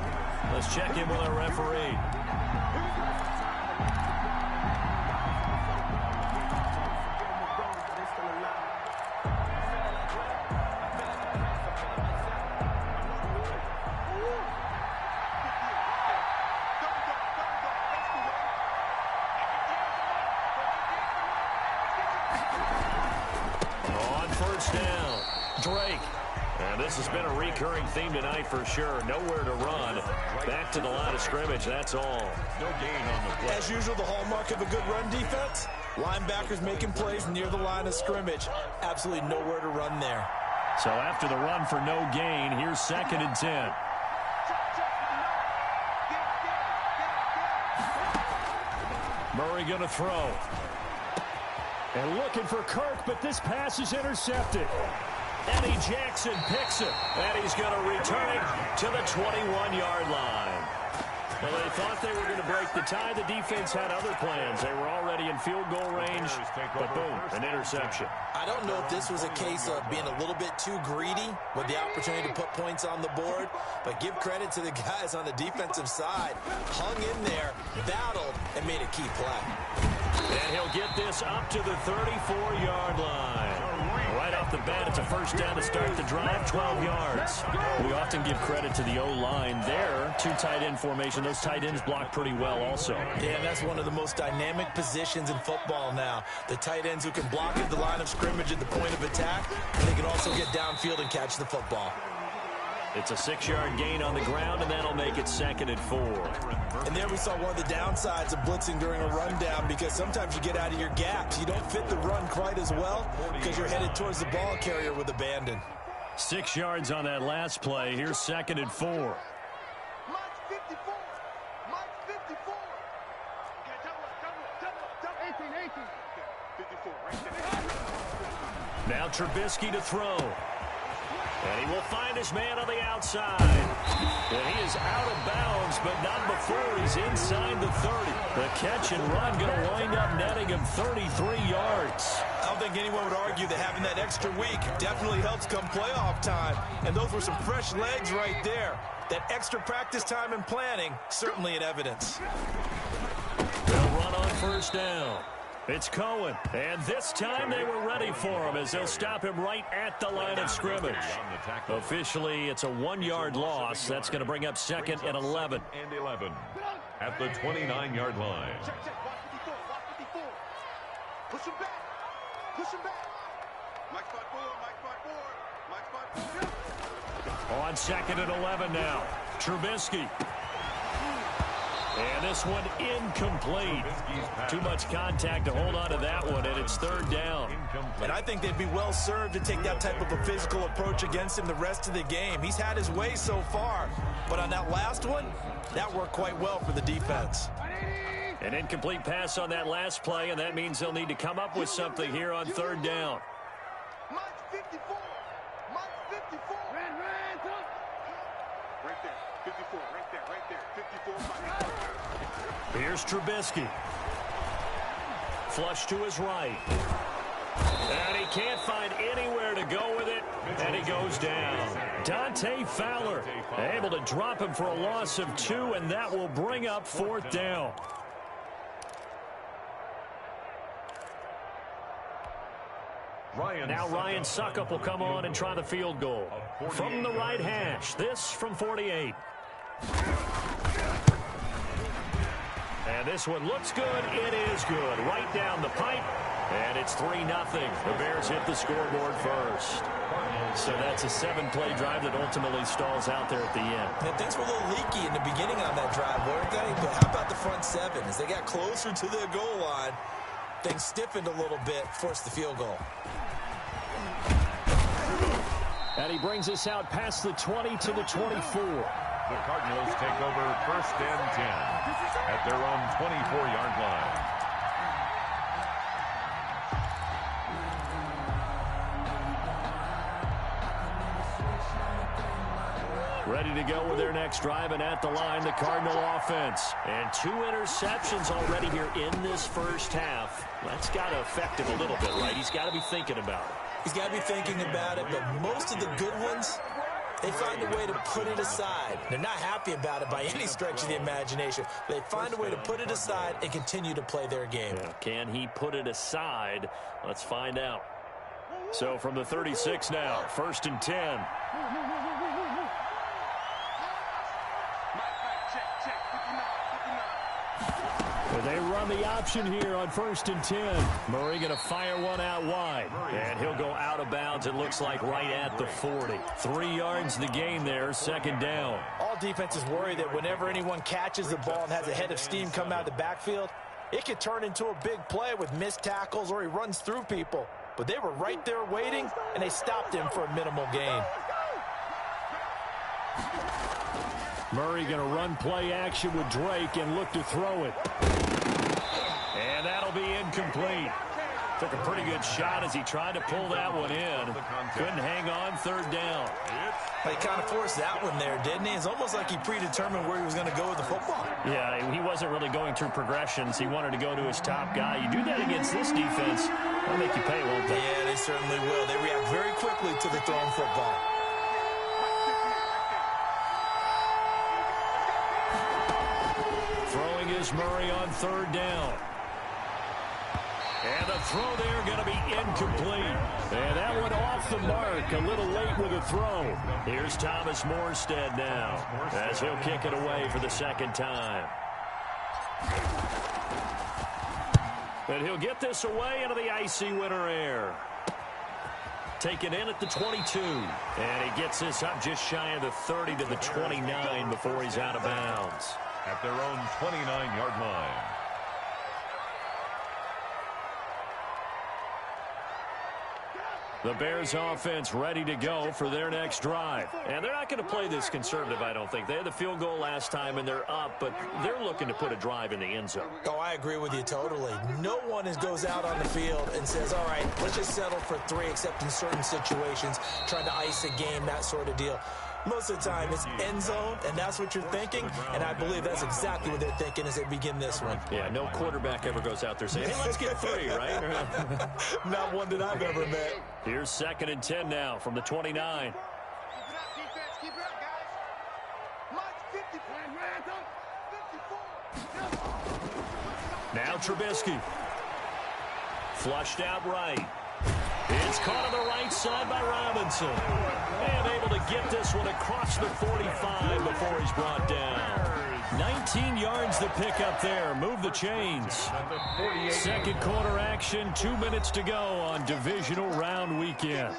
Let's check in with our referee. This has been a recurring theme tonight for sure. Nowhere to run. Back to the line of scrimmage, that's all. No gain on the play. As usual, the hallmark of a good run defense, linebackers making plays near the line of scrimmage. Absolutely nowhere to run there. So after the run for no gain, here's 2nd and 10. Murray going to throw. And looking for Kirk, but this pass is intercepted. Eddie Jackson picks it, and he's going to return it to the 21-yard line. Well, they thought they were going to break the tie. The defense had other plans. They were already in field goal range, but boom, an interception. I don't know if this was a case of being a little bit too greedy with the opportunity to put points on the board, but give credit to the guys on the defensive side. Hung in there, battled, and made a key play. And he'll get this up to the 34-yard line. Right off the bat, it's a first down to start the drive, 12 yards. We often give credit to the O-line there. 2 tight end formation. Those tight ends block pretty well also. Yeah, and that's one of the most dynamic positions in football now. The tight ends who can block at the line of scrimmage at the point of attack, and they can also get downfield and catch the football. It's a 6-yard gain on the ground, and that'll make it 2nd and 4. And there we saw one of the downsides of blitzing during a rundown, because sometimes you get out of your gaps. You don't fit the run quite as well because you're headed towards the ball carrier with abandon. 6 yards on that last play. Here's 2nd and 4. Mike 54. Mike 54. Okay, double. 18. 54, right there. Now Trubisky to throw. And he will find his man on the outside. And he is out of bounds, but not before he's inside the 30. The catch and run going to wind up netting him 33 yards. I don't think anyone would argue that having that extra week definitely helps come playoff time. And those were some fresh legs right there. That extra practice time and planning, certainly in evidence. They'll run on first down. It's Cohen, and this time they were ready for him as they'll stop him right at the line of scrimmage. Officially, it's a 1-yard loss. That's going to bring up 2nd and 11. And 11 at the 29-yard line. Check, watch 54, watch 54. Push him back. Push him back. Mike spot 4, Mike spot 4. On 2nd and 11 now. Trubisky. And this one incomplete. Too much contact to hold on to that one, and it's 3rd down. And I think they'd be well served to take that type of a physical approach against him the rest of the game. He's had his way so far, but on that last one, that worked quite well for the defense. An incomplete pass on that last play, and that means they'll need to come up with something here on 3rd down. Mike 54. Mike 54. Right there. 54. Right there. 54. Here's Trubisky. Flush to his right. And he can't find anywhere to go with it, and he goes down. Dante Fowler able to drop him for a loss of 2, and that will bring up 4th down. Now Ryan Suckup will come on and try the field goal. From the right hash, this from 48. And this one looks good. It is good. Right down the pipe. And it's 3-0. The Bears hit the scoreboard first. So that's a 7-play drive that ultimately stalls out there at the end. And things were a little leaky in the beginning on that drive, weren't they? But how about the front 7? As they got closer to their goal line, things stiffened a little bit, forced the field goal. And he brings us out past the 20 to the 24. The Cardinals take over 1st and 10 at their own 24-yard line. Ready to go with their next drive, and at the line, the Cardinal offense. And 2 interceptions already here in this first half. That's got to affect him a little bit, right? He's got to be thinking about it. He's got to be thinking about it, but most of the good ones, they find a way to put it aside. They're not happy about it by any stretch of the imagination. They find a way to put it aside and continue to play their game. Yeah, can he put it aside? Let's find out. So from the 36 now, 1st and 10. They run the option here on 1st and 10. Murray going to fire one out wide. And he'll go out of bounds, it looks like, right at the 40. 3 yards the gain there, 2nd down. All defenses worry that whenever anyone catches the ball and has a head of steam come out of the backfield, it could turn into a big play with missed tackles or he runs through people. But they were right there waiting, and they stopped him for a minimal gain. Murray going to run play action with Drake and look to throw it. And that'll be incomplete. Took a pretty good shot as he tried to pull that one in. Couldn't hang on, 3rd down. He kind of forced that one there, didn't he? It's almost like he predetermined where he was going to go with the football. Yeah, he wasn't really going through progressions. He wanted to go to his top guy. You do that against this defense, they'll make you pay, won't they? Yeah, they certainly will. They react very quickly to the thrown football. Throwing is Murray on 3rd down. And the throw there going to be incomplete. And that one off the mark. A little late with a throw. Here's Thomas Morstead now as he'll kick it away for the 2nd time. And he'll get this away into the icy winter air. Taken in at the 22. And he gets this up just shy of the 30 to the 29 before he's out of bounds. At their own 29-yard line. The Bears offense ready to go for their next drive. And they're not going to play this conservative, I don't think. They had the field goal last time, and they're up, but they're looking to put a drive in the end zone. Oh, I agree with you totally. No one goes out on the field and says, all right, let's just settle for 3, except in certain situations, trying to ice a game, that sort of deal. Most of the time, it's end zone, and that's what you're thinking, and I believe that's exactly what they're thinking as they begin this one. Yeah, no quarterback ever goes out there saying, hey, let's get 3, right? Not one that I've ever met. Here's 2nd and 10 now from the 29. Keep it up, defense. Keep it up, guys. Mike 54. Now Trubisky. Flushed out right. It's caught on the right side by Robinson. And able to get this one across the 45 before he's brought down. 19 yards to pick up there. Move the chains. Second quarter action. 2 minutes to go on divisional round weekend.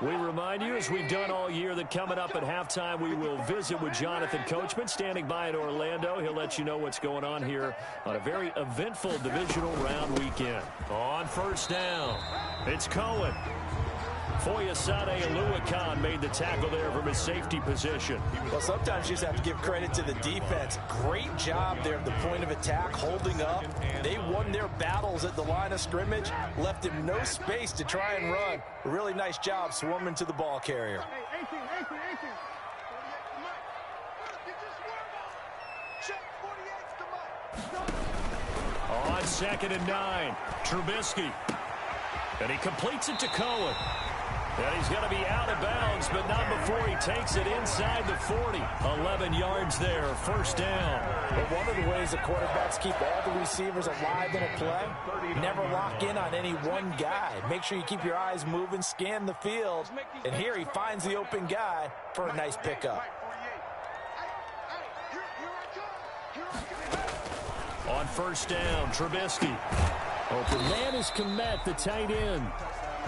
We remind you, as we've done all year, that coming up at halftime, we will visit with Jonathan Coachman, standing by in Orlando. He'll let you know what's going on here on a very eventful divisional round weekend. On first down, it's Cohen. Foyesade Aluakan made the tackle there from his safety position. Well, sometimes you just have to give credit to the defense. Great job there at the point of attack, holding up. They won their battles at the line of scrimmage, left him no space to try and run. A really nice job swarming to the ball carrier. On 2nd and 9, Trubisky. And he completes it to Cohen. And he's going to be out of bounds, but not before he takes it inside the 40. 11 yards there, first down. But one of the ways the quarterbacks keep all the receivers alive in a play, never lock in on any one guy. Make sure you keep your eyes moving, scan the field. And here he finds the open guy for a nice pickup. On first down, Trubisky. Open man is Kmet, the tight end.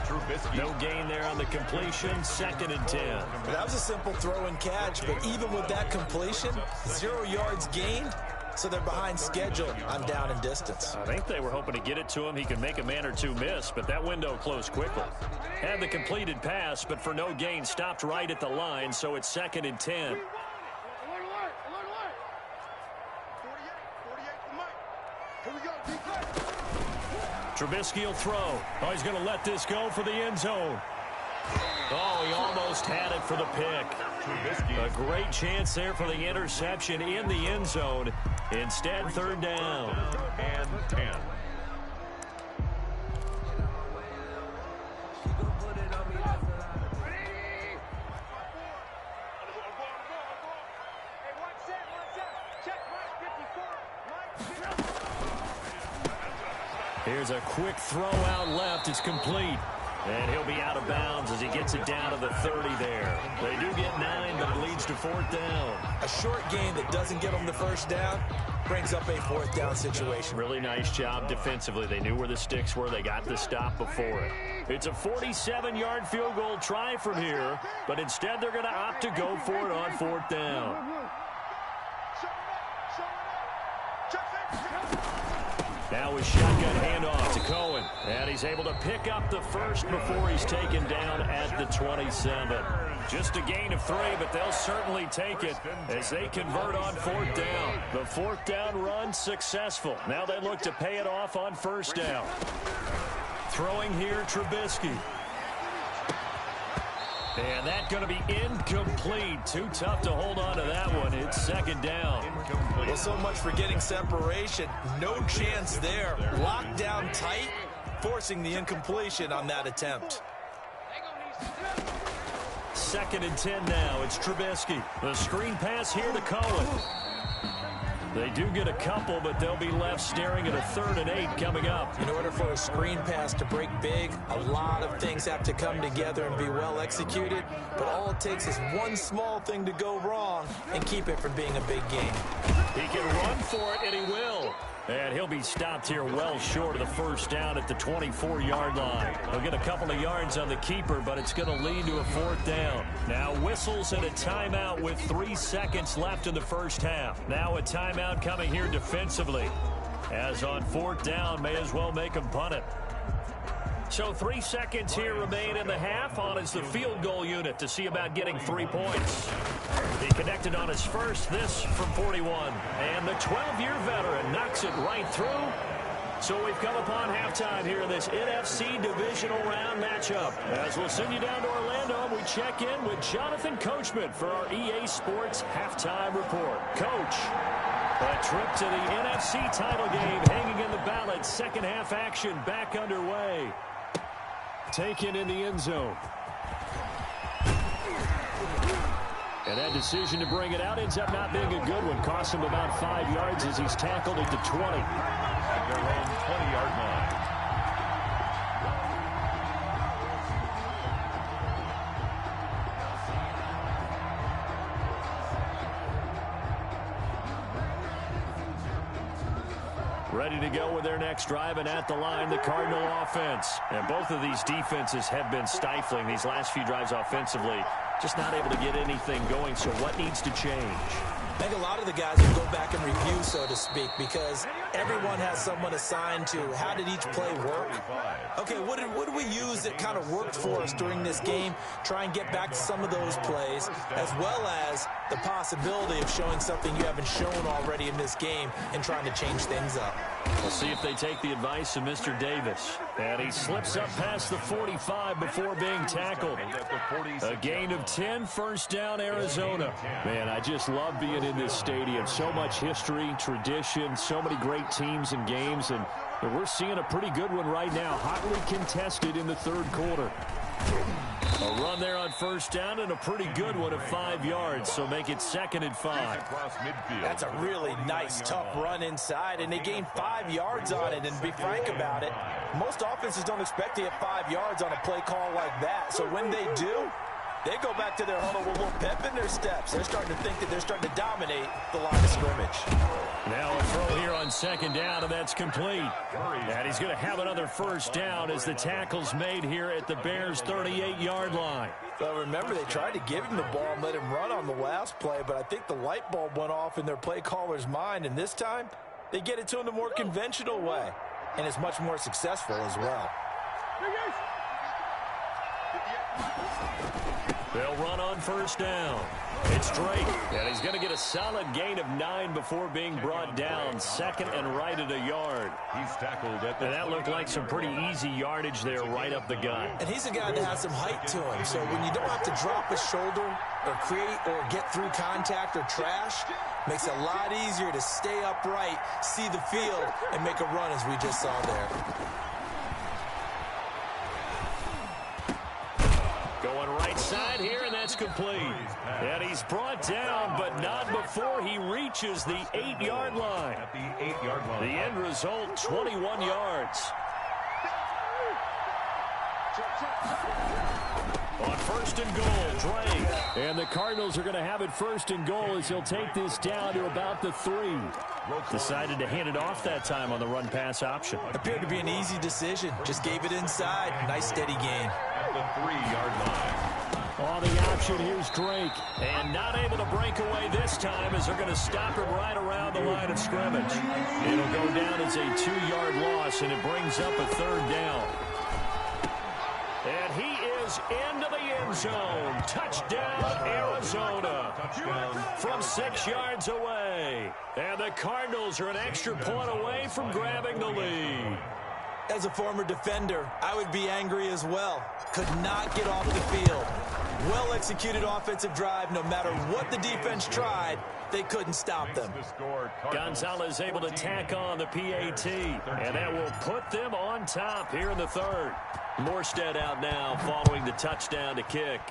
Trubisky. No gain there on the completion, 2nd and 10. That was a simple throw and catch, but even with that completion, 0 yards gained, so they're behind schedule on down and distance. I think they were hoping to get it to him. He could make a man or two miss, but that window closed quickly. Had the completed pass, but for no gain, stopped right at the line, so it's 2nd and 10. Trubisky will throw. Oh, he's going to let this go for the end zone. Oh, he almost had it for the pick. A great chance there for the interception in the end zone. Instead, 3rd down. And 10. Here's a quick throw out left. It's complete. And he'll be out of bounds as he gets it down to the 30 there. They do get 9, but it leads to 4th down. A short gain that doesn't get them the first down brings up a 4th down situation. Really nice job defensively. They knew where the sticks were. They got the stop before it. It's a 47-yard field goal try from here, but instead they're going to opt to go for it on 4th down. Now with shotgun handoff to Cohen. And he's able to pick up the first before he's taken down at the 27. Just a gain of 3, but they'll certainly take it as they convert on 4th down. The 4th down run successful. Now they look to pay it off on 1st down. Throwing here, Trubisky. And that's going to be incomplete. Too tough to hold on to that one. It's 2nd down. Well, so much for getting separation. No chance there. Locked down tight, forcing the incompletion on that attempt. 2nd and 10 now. It's Trubisky. The screen pass here to Cohen. They do get a couple, but they'll be left staring at a 3rd and 8 coming up. In order for a screen pass to break big, a lot of things have to come together and be well executed. But all it takes is one small thing to go wrong and keep it from being a big game. He can run for it, and he will. And he'll be stopped here well short of the 1st down at the 24-yard line. He'll get a couple of yards on the keeper, but it's going to lead to a 4th down. Now whistles and a timeout with 3 seconds left in the first half. Now a timeout coming here defensively. As on 4th down, may as well make him punt it. So 3 seconds here remain in the half. On is the field goal unit to see about getting 3 points. He connected on his first, this from 41. And the 12-year veteran knocks it right through. So we've come upon halftime here in this NFC divisional round matchup. As we'll send you down to Orlando, we check in with Jonathan Coachman for our EA Sports halftime report. Coach, a trip to the NFC title game hanging in the balance. Second half action back underway. Taken in the end zone. And that decision to bring it out ends up not being a good one. Cost him about 5 yards as he's tackled at the 20. Ready to go with their next drive, and at the line, the Cardinal offense. And both of these defenses have been stifling these last few drives offensively. Just not able to get anything going, so what needs to change? I think a lot of the guys will go back and review, so to speak, because everyone has someone assigned to how did each play work. Okay, what did we use that kind of worked for us during this game? Try and get back to some of those plays, as well as the possibility of showing something you haven't shown already in this game and trying to change things up. We'll see if they take the advice of Mr. Davis. And he slips up past the 45 before being tackled. A gain of 10, first down, Arizona. Man, I just love being in this stadium. So much history, tradition, so many great teams and games, and we're seeing a pretty good one right now, hotly contested in the third quarter. A run there on first down and a pretty good one of 5 yards, so make it 2nd and 5. That's a really nice, tough run inside, and they gained 5 yards on it. And be frank about it, most offenses don't expect to get 5 yards on a play call like that. So when they do, they go back to their huddle with a little pep in their steps. They're starting to think that they're starting to dominate the line of scrimmage. Now a throw here on 2nd down, and that's complete. And he's going to have another first down as the tackle's made here at the Bears' 38-yard line. Well, remember, they tried to give him the ball and let him run on the last play, but I think the light bulb went off in their play caller's mind, and this time they get it to him the more conventional way, and it's much more successful as well. They'll run on first down. It's Drake, and he's going to get a solid gain of 9 before being brought down. 2nd and right at a yard. He's tackled at the And that looked like some pretty easy yardage there right up the gut. And he's a guy that has some height to him, so when you don't have to drop a shoulder or create or get through contact or trash, makes it a lot easier to stay upright, see the field, and make a run as we just saw there. Going right side here, and that's complete. And he's brought down, but not before he reaches the 8-yard line. at the 8-yard line. The end result, 21 yards. On first and goal, Drake. And the Cardinals are going to have it first and goal as he'll take this down to about the 3. Decided to hand it off that time on the run-pass option. Appeared to be an easy decision. Just gave it inside. Nice steady gain. At the 3-yard line. On the option, here's Drake. And not able to break away this time as they're going to stop him right around the line of scrimmage. It'll go down as a 2-yard loss, and it brings up a 3rd down. And he is into the end zone. Touchdown, Arizona. From 6 yards away. And the Cardinals are an extra point away from grabbing the lead. As a former defender, I would be angry as well. Could not get off the field. Well-executed offensive drive. No matter what the defense tried, they couldn't stop them. Gonzalez able to tack on the PAT. And that will put them on top here in the 3rd. Morstead out now following the touchdown to kick.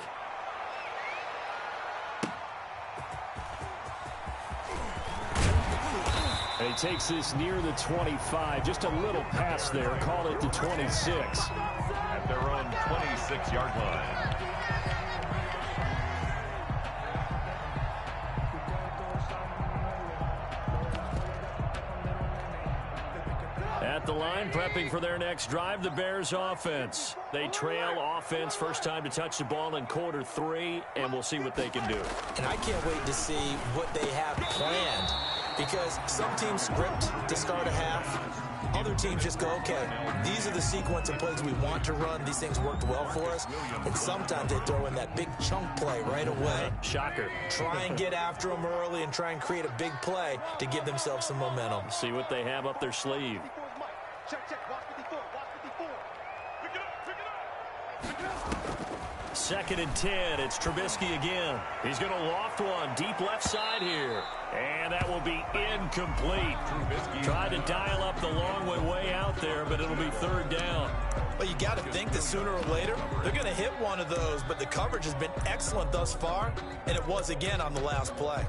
And he takes this near the 25. Just a little pass there. Call it the 26. At their own 26-yard line. At the line, prepping for their next drive, the Bears offense. They trail offense, first time to touch the ball in quarter 3, and we'll see what they can do. And I can't wait to see what they have planned, because some teams script to start a half. Other teams just go, okay, these are the sequence of plays we want to run. These things worked well for us. And sometimes they throw in that big chunk play right away. Shocker. Try and get after them early and try and create a big play to give themselves some momentum. See what they have up their sleeve. Check, check, watch 54, watch 54. Pick it up, pick it up, pick it up. 2nd and 10, it's Trubisky again. He's going to loft one deep left side here. And that will be incomplete. Tried to dial up the long way out there, but it'll be 3rd down. Well, you got to think that sooner or later, they're going to hit one of those, but the coverage has been excellent thus far, and it was again on the last play.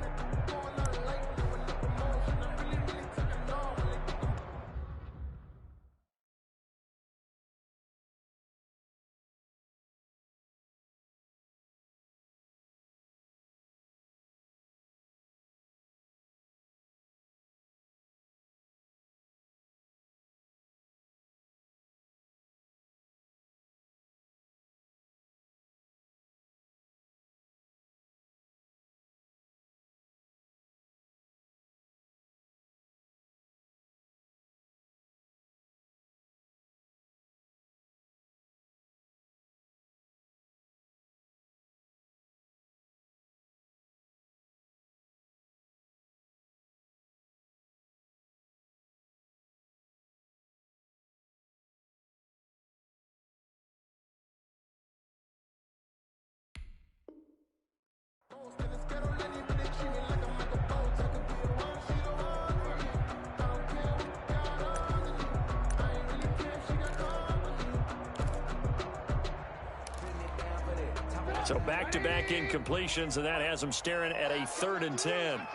So back-to-back incompletions, and that has them staring at a 3rd and 10. Mike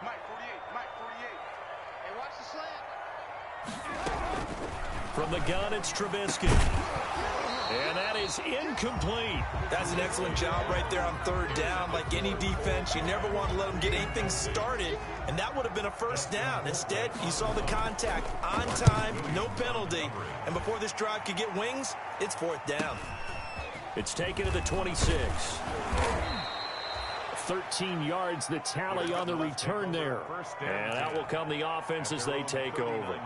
48, Mike 48. Hey, watch the slant. From the gun, it's Trubisky. And that is incomplete. That's an excellent job right there on 3rd down. Like any defense, you never want to let them get anything started, and that would have been a 1st down. Instead, you saw the contact on time, no penalty, and before this drive could get wings, it's 4th down. It's taken to the 26. 13 yards, the tally on the return there. And out will come the offense as they take over.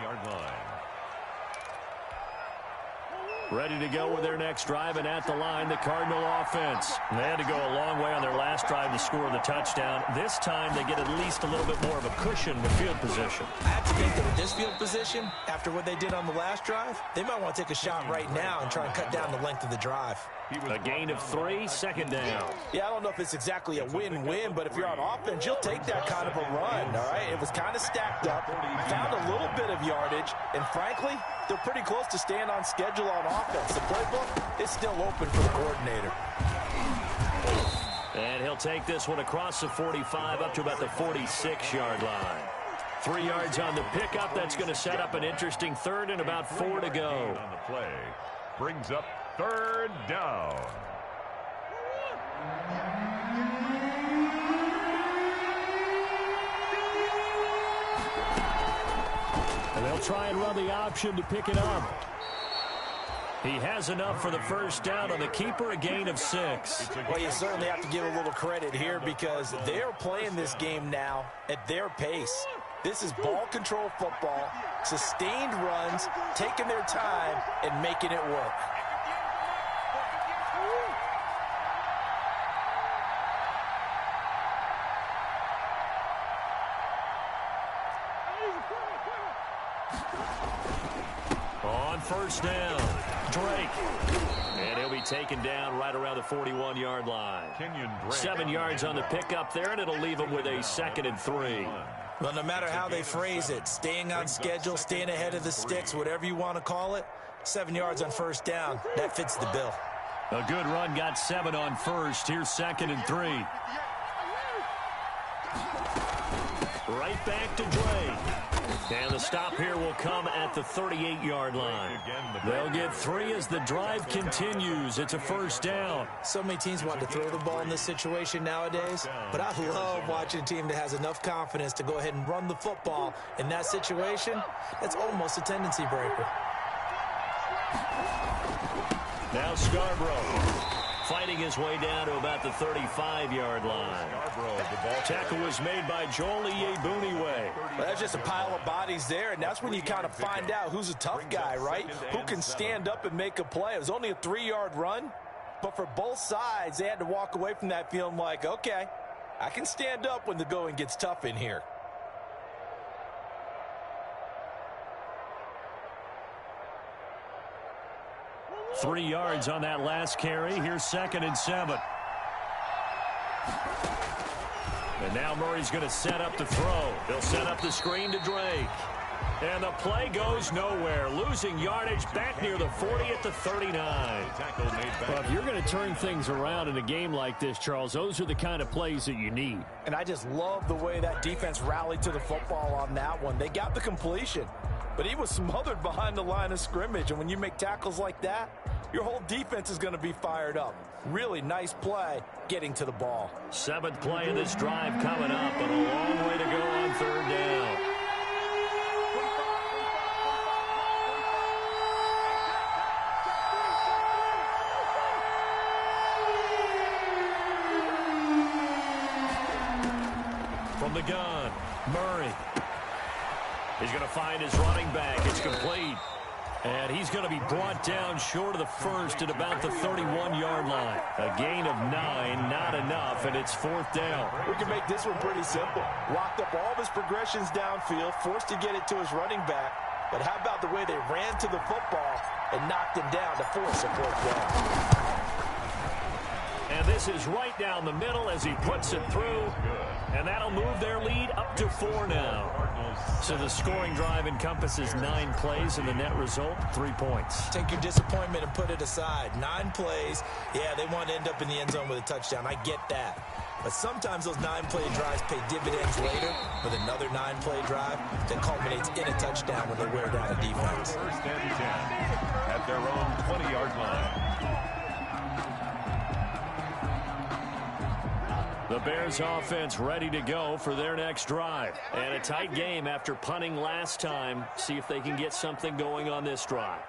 Ready to go with their next drive, and at the line, the Cardinal offense. They had to go a long way on their last drive to score the touchdown. This time, they get at least a little bit more of a cushion with field position. I have to think that with this field position, after what they did on the last drive, they might want to take a shot right now and try and cut down the length of the drive. A gain of 3, 2nd down. Yeah, I don't know if it's exactly a win-win, but if you're on offense, you'll take that kind of a run, all right? It was kind of stacked up, found a little bit of yardage, and frankly, they're pretty close to staying on schedule on offense. The playbook is still open for the coordinator. And he'll take this one across the 45 up to about the 46-yard line. 3 yards on the pickup. That's going to set up an interesting 3rd and about 4 to go. On the play brings up 3rd down. And they'll try and run the option to pick it up. He has enough for the 1st down on the keeper, a gain of 6. Well, you certainly have to give a little credit here because they're playing this game now at their pace. This is ball control football, sustained runs, taking their time, and making it work. On 1st down, Drake. And he'll be taken down right around the 41-yard line. 7 yards on the pickup there, and it'll leave him with a 2nd and 3. Well, no matter how they phrase it, staying on schedule, staying ahead of the sticks, whatever you want to call it, 7 yards on 1st down, that fits the bill. A good run, got 7 on 1st. Here's 2nd and 3. Right back to Drake. And the stop here will come at the 38-yard line. They'll get 3 as the drive continues. It's a 1st down. So many teams want to throw the ball in this situation nowadays, but I love watching a team that has enough confidence to go ahead and run the football. In that situation, that's almost a tendency breaker. Now Scarborough fighting his way down to about the 35-yard line. Tackle was made by Joel Iyebuniwe. Well, that's just a pile of bodies there, and that's when you kind of find out who's a tough guy, right? Who can stand up and make a play. It was only a 3-yard run, but for both sides, they had to walk away from that feeling like, okay, I can stand up when the going gets tough in here. Three yards on that last carry. Here's 2nd and 7. And now Murray's going to set up the throw. He'll set up the screen to Drake. And the play goes nowhere. Losing yardage back near the 40 at the 39. Well, if you're going to turn things around in a game like this, Charles, those are the kind of plays that you need. And I just love the way that defense rallied to the football on that one. They got the completion, but he was smothered behind the line of scrimmage. And when you make tackles like that, your whole defense is going to be fired up. Really nice play getting to the ball. 7th play of this drive coming up, but a long way to go on 3rd down. From the gun, Murray. He's going to find his running back. It's complete. And he's going to be brought down short of the 1st at about the 31-yard line. A gain of 9, not enough, and it's 4th down. We can make this one pretty simple. Locked up all of his progressions downfield, forced to get it to his running back. But how about the way they ran to the football and knocked him down to force a 4th down? And this is right down the middle as he puts it through. And that'll move their lead up to 4 now. So the scoring drive encompasses 9 plays, and the net result, 3 points. Take your disappointment and put it aside. 9 plays. Yeah, they want to end up in the end zone with a touchdown. I get that. But sometimes those 9-play drives pay dividends later with another 9-play drive that culminates in a touchdown when they wear down a defense. First and 10 at their own 20-yard line. The Bears offense ready to go for their next drive. And a tight game after punting last time. See if they can get something going on this drive.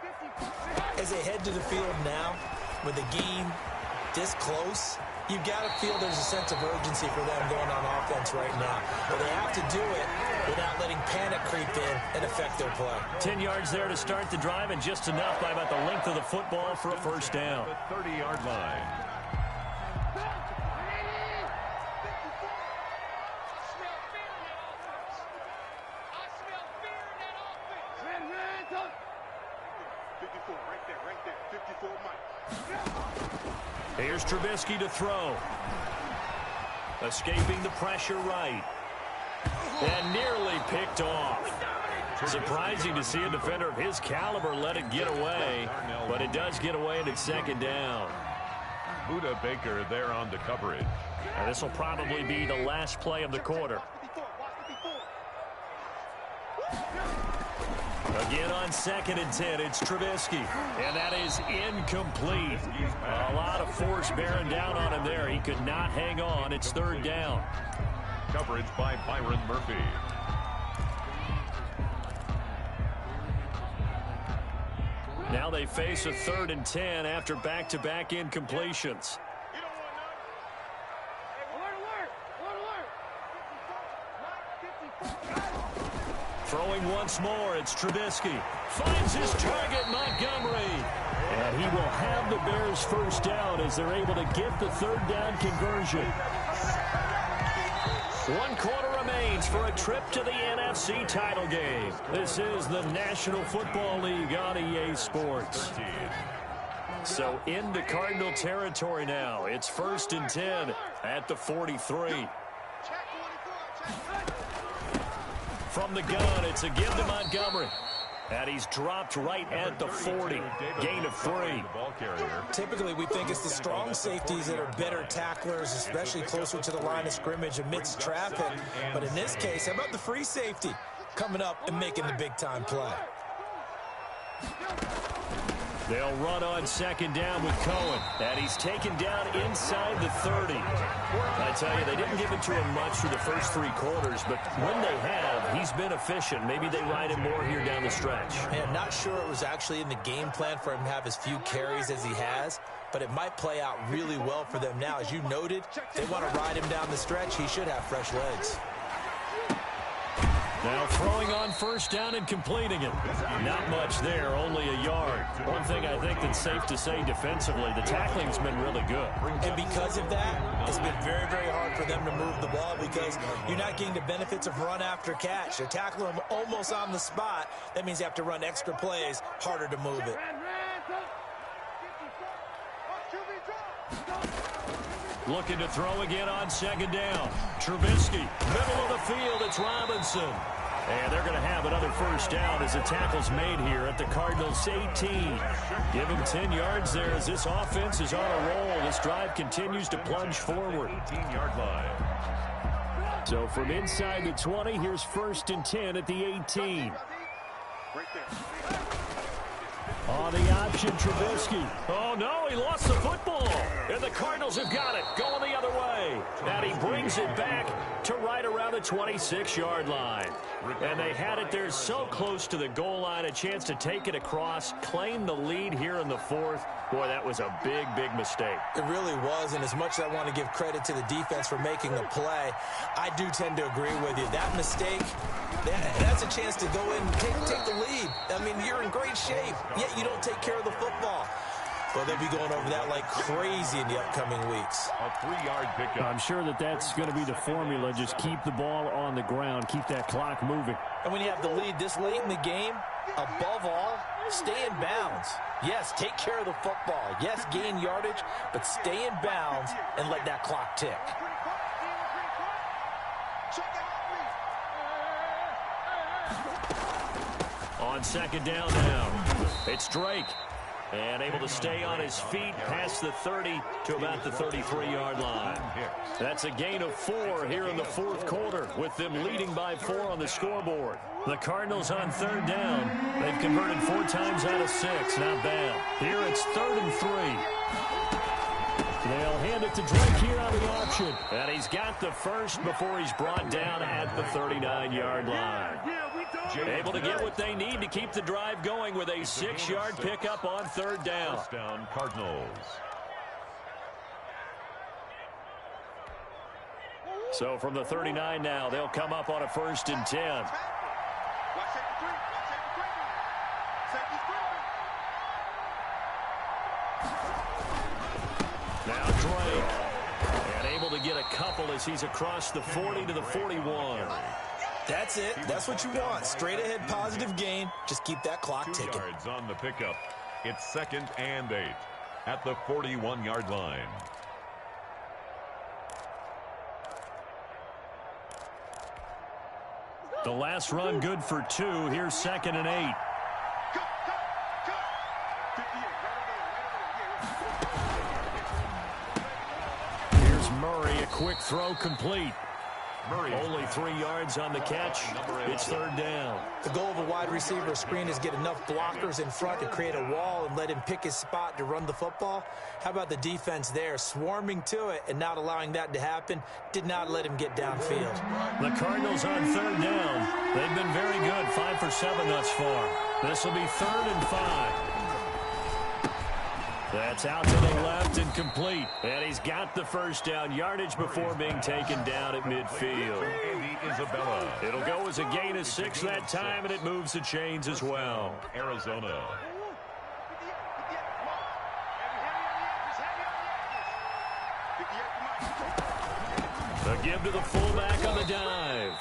As they head to the field now, with the game this close, you've got to feel there's a sense of urgency for them going on offense right now. But they have to do it without letting panic creep in and affect their play. 10 yards there to start the drive, and just enough by about the length of the football for a first down. The 30-yard line. Here's Trubisky to throw. Escaping the pressure right. And nearly picked off. Surprising to see a defender of his caliber let it get away, but it does get away and it's second down. Buda Baker there on the coverage. And this will probably be the last play of the quarter. Again on 2nd and 10, it's Trubisky. And that is incomplete. A lot of force bearing down on him there. He could not hang on. It's 3rd down. Coverage by Byron Murphy. Now they face a 3rd and 10 after back-to-back incompletions. Throwing once more, it's Trubisky. Finds his target, Montgomery. And he will have the Bears first down as they're able to get the 3rd down conversion. 1 quarter remains for a trip to the NFC title game. This is the National Football League on EA Sports. So into Cardinal territory now. It's 1st and 10 at the 43. From the gun, it's a give to Montgomery. And he's dropped right at the 40. Gain of 3. Typically, we think it's the strong safeties that are better tacklers, especially closer to the line of scrimmage amidst traffic. But in this case, how about the free safety coming up and making the big-time play? They'll run on 2nd down with Cohen. And he's taken down inside the 30. I tell you, they didn't give it to him much through the first 3 quarters, but when they have, he's been efficient. Maybe they ride him more here down the stretch. Man, not sure it was actually in the game plan for him to have as few carries as he has, but it might play out really well for them now. As you noted, they want to ride him down the stretch. He should have fresh legs. Now throwing on 1st down and completing it. Not much there, only a yard. One thing I think that's safe to say defensively, the tackling's been really good. And because of that, it's been very, very hard for them to move the ball because you're not getting the benefits of run after catch. They're tackling them almost on the spot. That means you have to run extra plays, harder to move it. Looking to throw again on 2nd down. Trubisky, middle of the field, it's Robinson. And they're going to have another first down as the tackle's made here at the Cardinals' 18. Give them 10 yards there as this offense is on a roll. This drive continues to plunge forward. 18-yard line. So from inside the 20, here's 1st and 10 at the 18. On the option, Trubisky. Oh, no, he lost the football. And the Cardinals have got it, going the other way. And he brings it back to right around the 26-yard line. And they had it there so close to the goal line, a chance to take it across, claim the lead here in the 4th. Boy, that was a big, big mistake. It really was, and as much as I want to give credit to the defense for making the play, I do tend to agree with you. That mistake, that's a chance to go in and take the lead. I mean, you're in great shape, yet you don't take care of the football. Well, they'll be going over that like crazy in the upcoming weeks. A 3-yard pickup. I'm sure that's going to be the formula. Just keep the ball on the ground. Keep that clock moving. And when you have the lead this late in the game, above all, stay in bounds. Yes, take care of the football. Yes, gain yardage, but stay in bounds and let that clock tick. On second down now, it's Drake. And able to stay on his feet past the 30 to about the 33-yard line. That's a gain of 4 here in the fourth quarter, with them leading by 4 on the scoreboard. The Cardinals on third down. They've converted 4 times out of 6. Not bad. Here it's 3rd and 3. They'll hand it to Drake here on the option. And he's got the first before he's brought down at the 39-yard line. Able to get what they need to keep the drive going with a 6-yard pickup on third down. First down, Cardinals. So from the 39 now, they'll come up on a 1st and 10. Now Drake. And able to get a couple as he's across the 40 to the 41. That's it. That's what you want. Straight ahead positive gain. Just keep that clock 2 ticking. yards on the pickup. It's 2nd and 8 at the 41-yard line. The last run good for 2. Here's 2nd and 8. Here's Murray. A quick throw complete. Murray. Only 3 yards on the catch. It's 3rd down. The goal of a wide receiver screen is get enough blockers in front to create a wall and let him pick his spot to run the football. How about the defense there, swarming to it and not allowing that to happen? Did not let him get downfield. The Cardinals on 3rd down. They've been very good, 5 for 7 thus far. This will be 3rd and 5. That's out to the left and complete. And he's got the first down yardage before being taken down at midfield. It'll go as a gain of 6 that time, and it moves the chains as well. Arizona. The give to the fullback on the dive.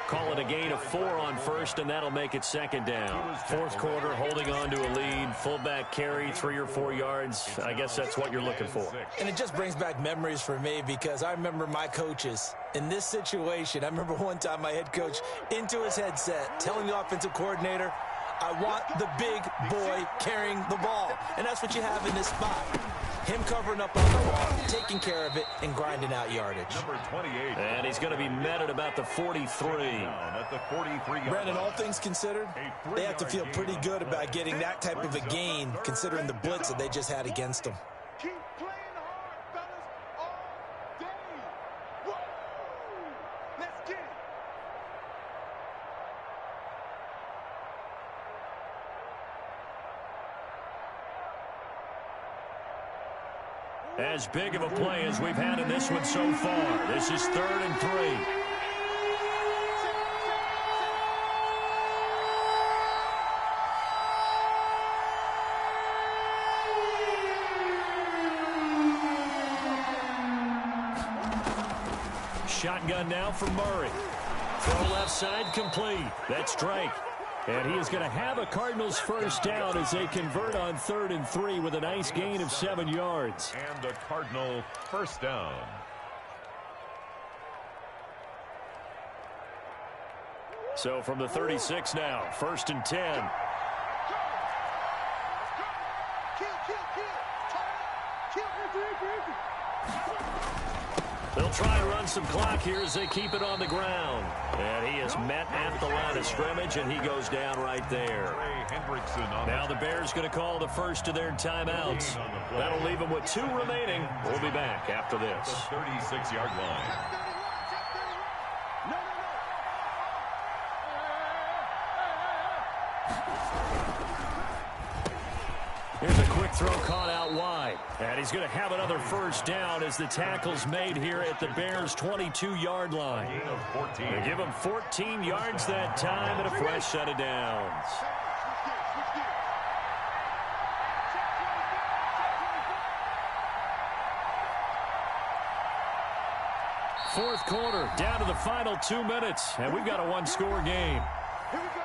Call it a gain of 4 on 1st, and that'll make it 2nd down. 4th quarter, holding on to a lead. Fullback carry, 3 or 4 yards. I guess that's what you're looking for. And it just brings back memories for me because I remember my coaches in this situation. I remember one time my head coach into his headset telling the offensive coordinator, I want the big boy carrying the ball. And that's what you have in this spot. Him covering up on the ball, taking care of it, and grinding out yardage. Number 28. And he's going to be met at about the 43. At the 43. Brandon, all things considered, they have to feel pretty good about getting that type of a gain, considering the blitz that they just had against them. Keep playing hard, fellas, all day. Whoa! Let's get it. As big of a play as we've had in this one so far. This is 3rd and 3. Shotgun now for Murray. Throw left side complete. That's Drake. And he is going to have a Cardinals first down as they convert on 3rd and 3 with a nice gain of 7 yards. And a Cardinal first down. So from the 36 now, 1st and 10. They'll try and run some clock here as they keep it on the ground. And he is met at the line of scrimmage, and he goes down right there. Now the Bears going to call the first of their timeouts. That'll leave them with 2 remaining. We'll be back after this. The 36-yard line. Here's a quick throw caught out wide. And he's going to have another first down as the tackle's made here at the Bears' 22-yard line. They give him 14 yards that time and a fresh set of downs. Fourth quarter, down to the final 2 minutes, and we've got a 1-score game. Here we go.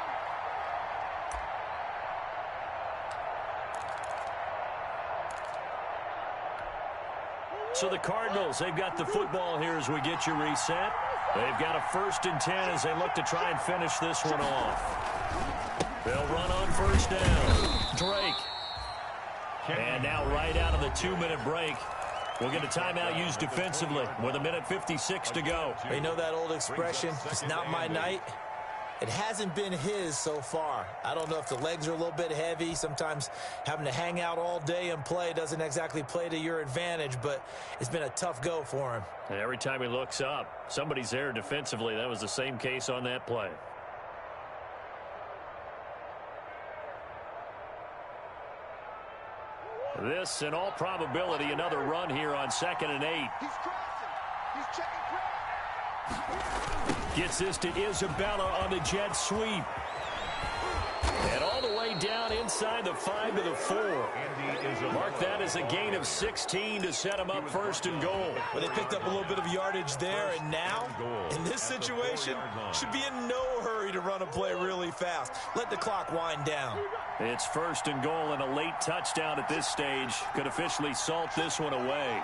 So the Cardinals, they've got the football here as we get you reset. They've got a 1st and 10 as they look to try and finish this one off. They'll run on first down. Drake. And now right out of the 2-minute break, we'll get a timeout used defensively with 1:56 to go. You know that old expression, it's not my night? It hasn't been his so far. I don't know if the legs are a little bit heavy. Sometimes having to hang out all day and play doesn't exactly play to your advantage, but it's been a tough go for him. And every time he looks up, somebody's there defensively. That was the same case on that play. This, in all probability, another run here on 2nd and 8. He's crossing. He's checking cross. Gets this to Isabella on the jet sweep. And all the way down inside the 5 to the 4. Mark that as a gain of 16 to set him up 1st and goal. Well, they picked up a little bit of yardage there, and now, in this situation, should be in no hurry to run a play really fast. Let the clock wind down. It's 1st and goal, and a late touchdown at this stage could officially salt this one away.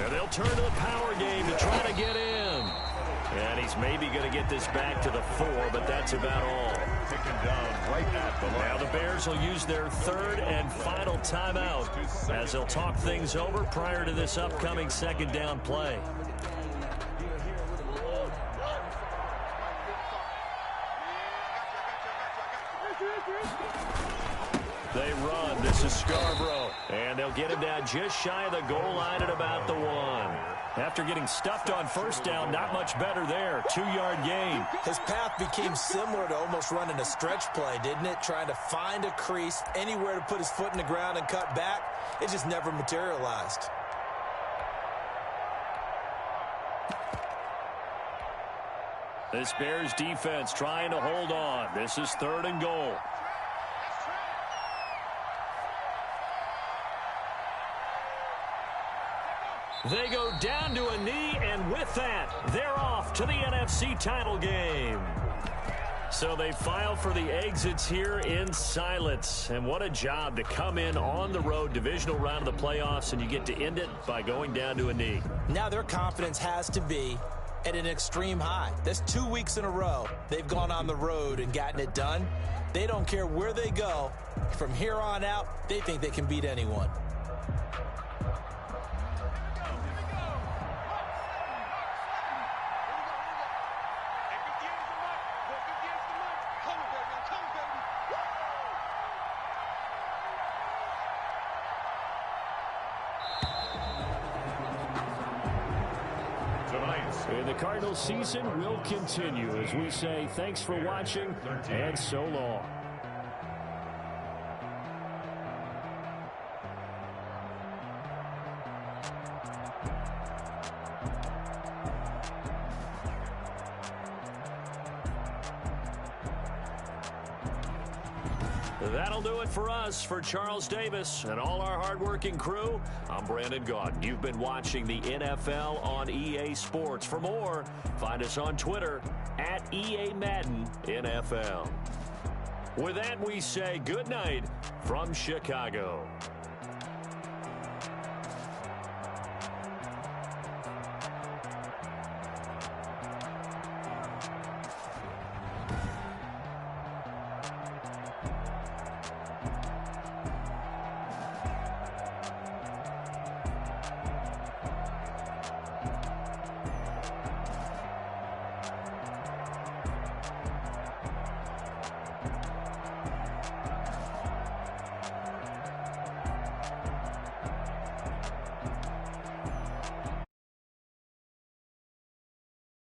And they'll turn to the power game to try to get in. And he's maybe going to get this back to the 4, but that's about all. Now the Bears will use their 3rd and final timeout as they'll talk things over prior to this upcoming 2nd down play. They run. This is Scarborough. And they'll get him down just shy of the goal line at about the 1. After getting stuffed on 1st down, not much better there. 2-yard gain. His path became similar to almost running a stretch play, didn't it? Trying to find a crease, anywhere to put his foot in the ground and cut back. It just never materialized. This Bears defense trying to hold on. This is 3rd and goal. They go down to a knee, and with that, they're off to the NFC title game. So they file for the exits here in silence. And what a job to come in on the road, divisional round of the playoffs, and you get to end it by going down to a knee. Now their confidence has to be at an extreme high. That's 2 weeks in a row they've gone on the road and gotten it done. They don't care where they go. From here on out, they think they can beat anyone. And the Cardinals season will continue as we say thanks for watching and so long. That'll do it for us. For Charles Davis and all our hardworking crew, I'm Brandon Gaudin. You've been watching the NFL on EA Sports. For more, find us on Twitter at EA Madden NFL. With that, we say good night from Chicago.